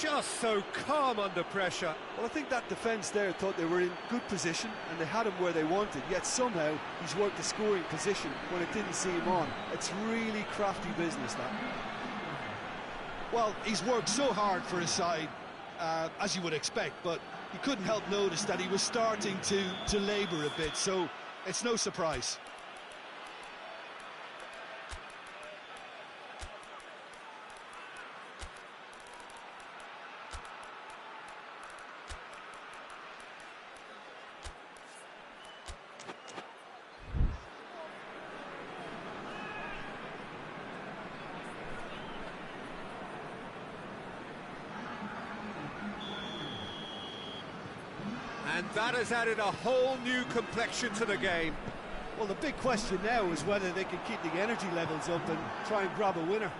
Speaker 1: Just so calm under pressure.
Speaker 2: Well, I think that defence there thought they were in good position and they had him where they wanted, yet somehow he's worked the scoring position when it didn't see him on. It's really crafty business, that. Well, he's worked so hard for his side, as you would expect, but he couldn't help notice that he was starting to labour a bit, so it's no surprise.
Speaker 1: And that has added a whole new complexion to the game.
Speaker 2: Well, the big question now is whether they can keep the energy levels up and try and grab a winner.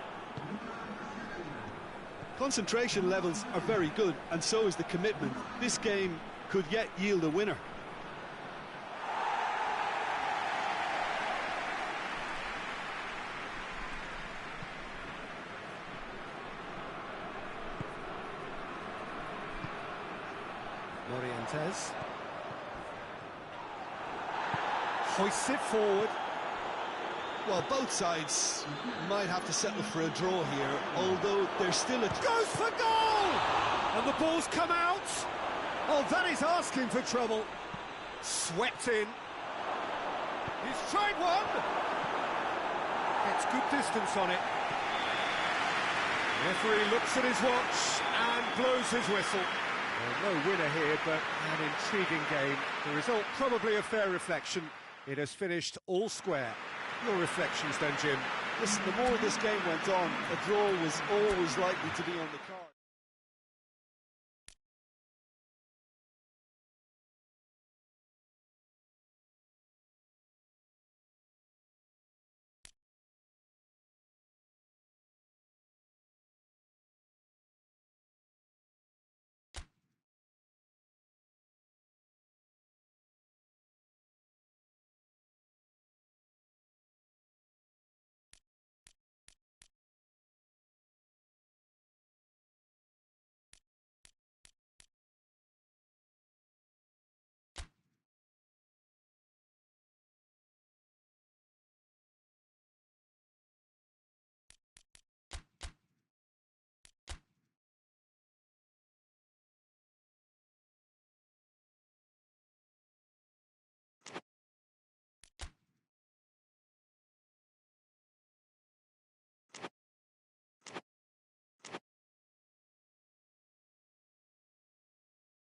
Speaker 2: Concentration levels are very good, and so is the commitment. This game could yet yield a winner.
Speaker 1: Morientes hoists it forward.
Speaker 2: Well, both sides might have to settle for a draw here, although there's still a...
Speaker 1: Goes for goal! And the ball's come out. Oh, that is asking for trouble. Swept in. He's tried one. Gets good distance on it. The referee looks at his watch and blows his whistle. Well, no winner here, but an intriguing game. The result probably a fair reflection. It has finished all square. Your reflections then, Jim?
Speaker 2: Listen, the more this game went on, a draw was always likely to be on the card.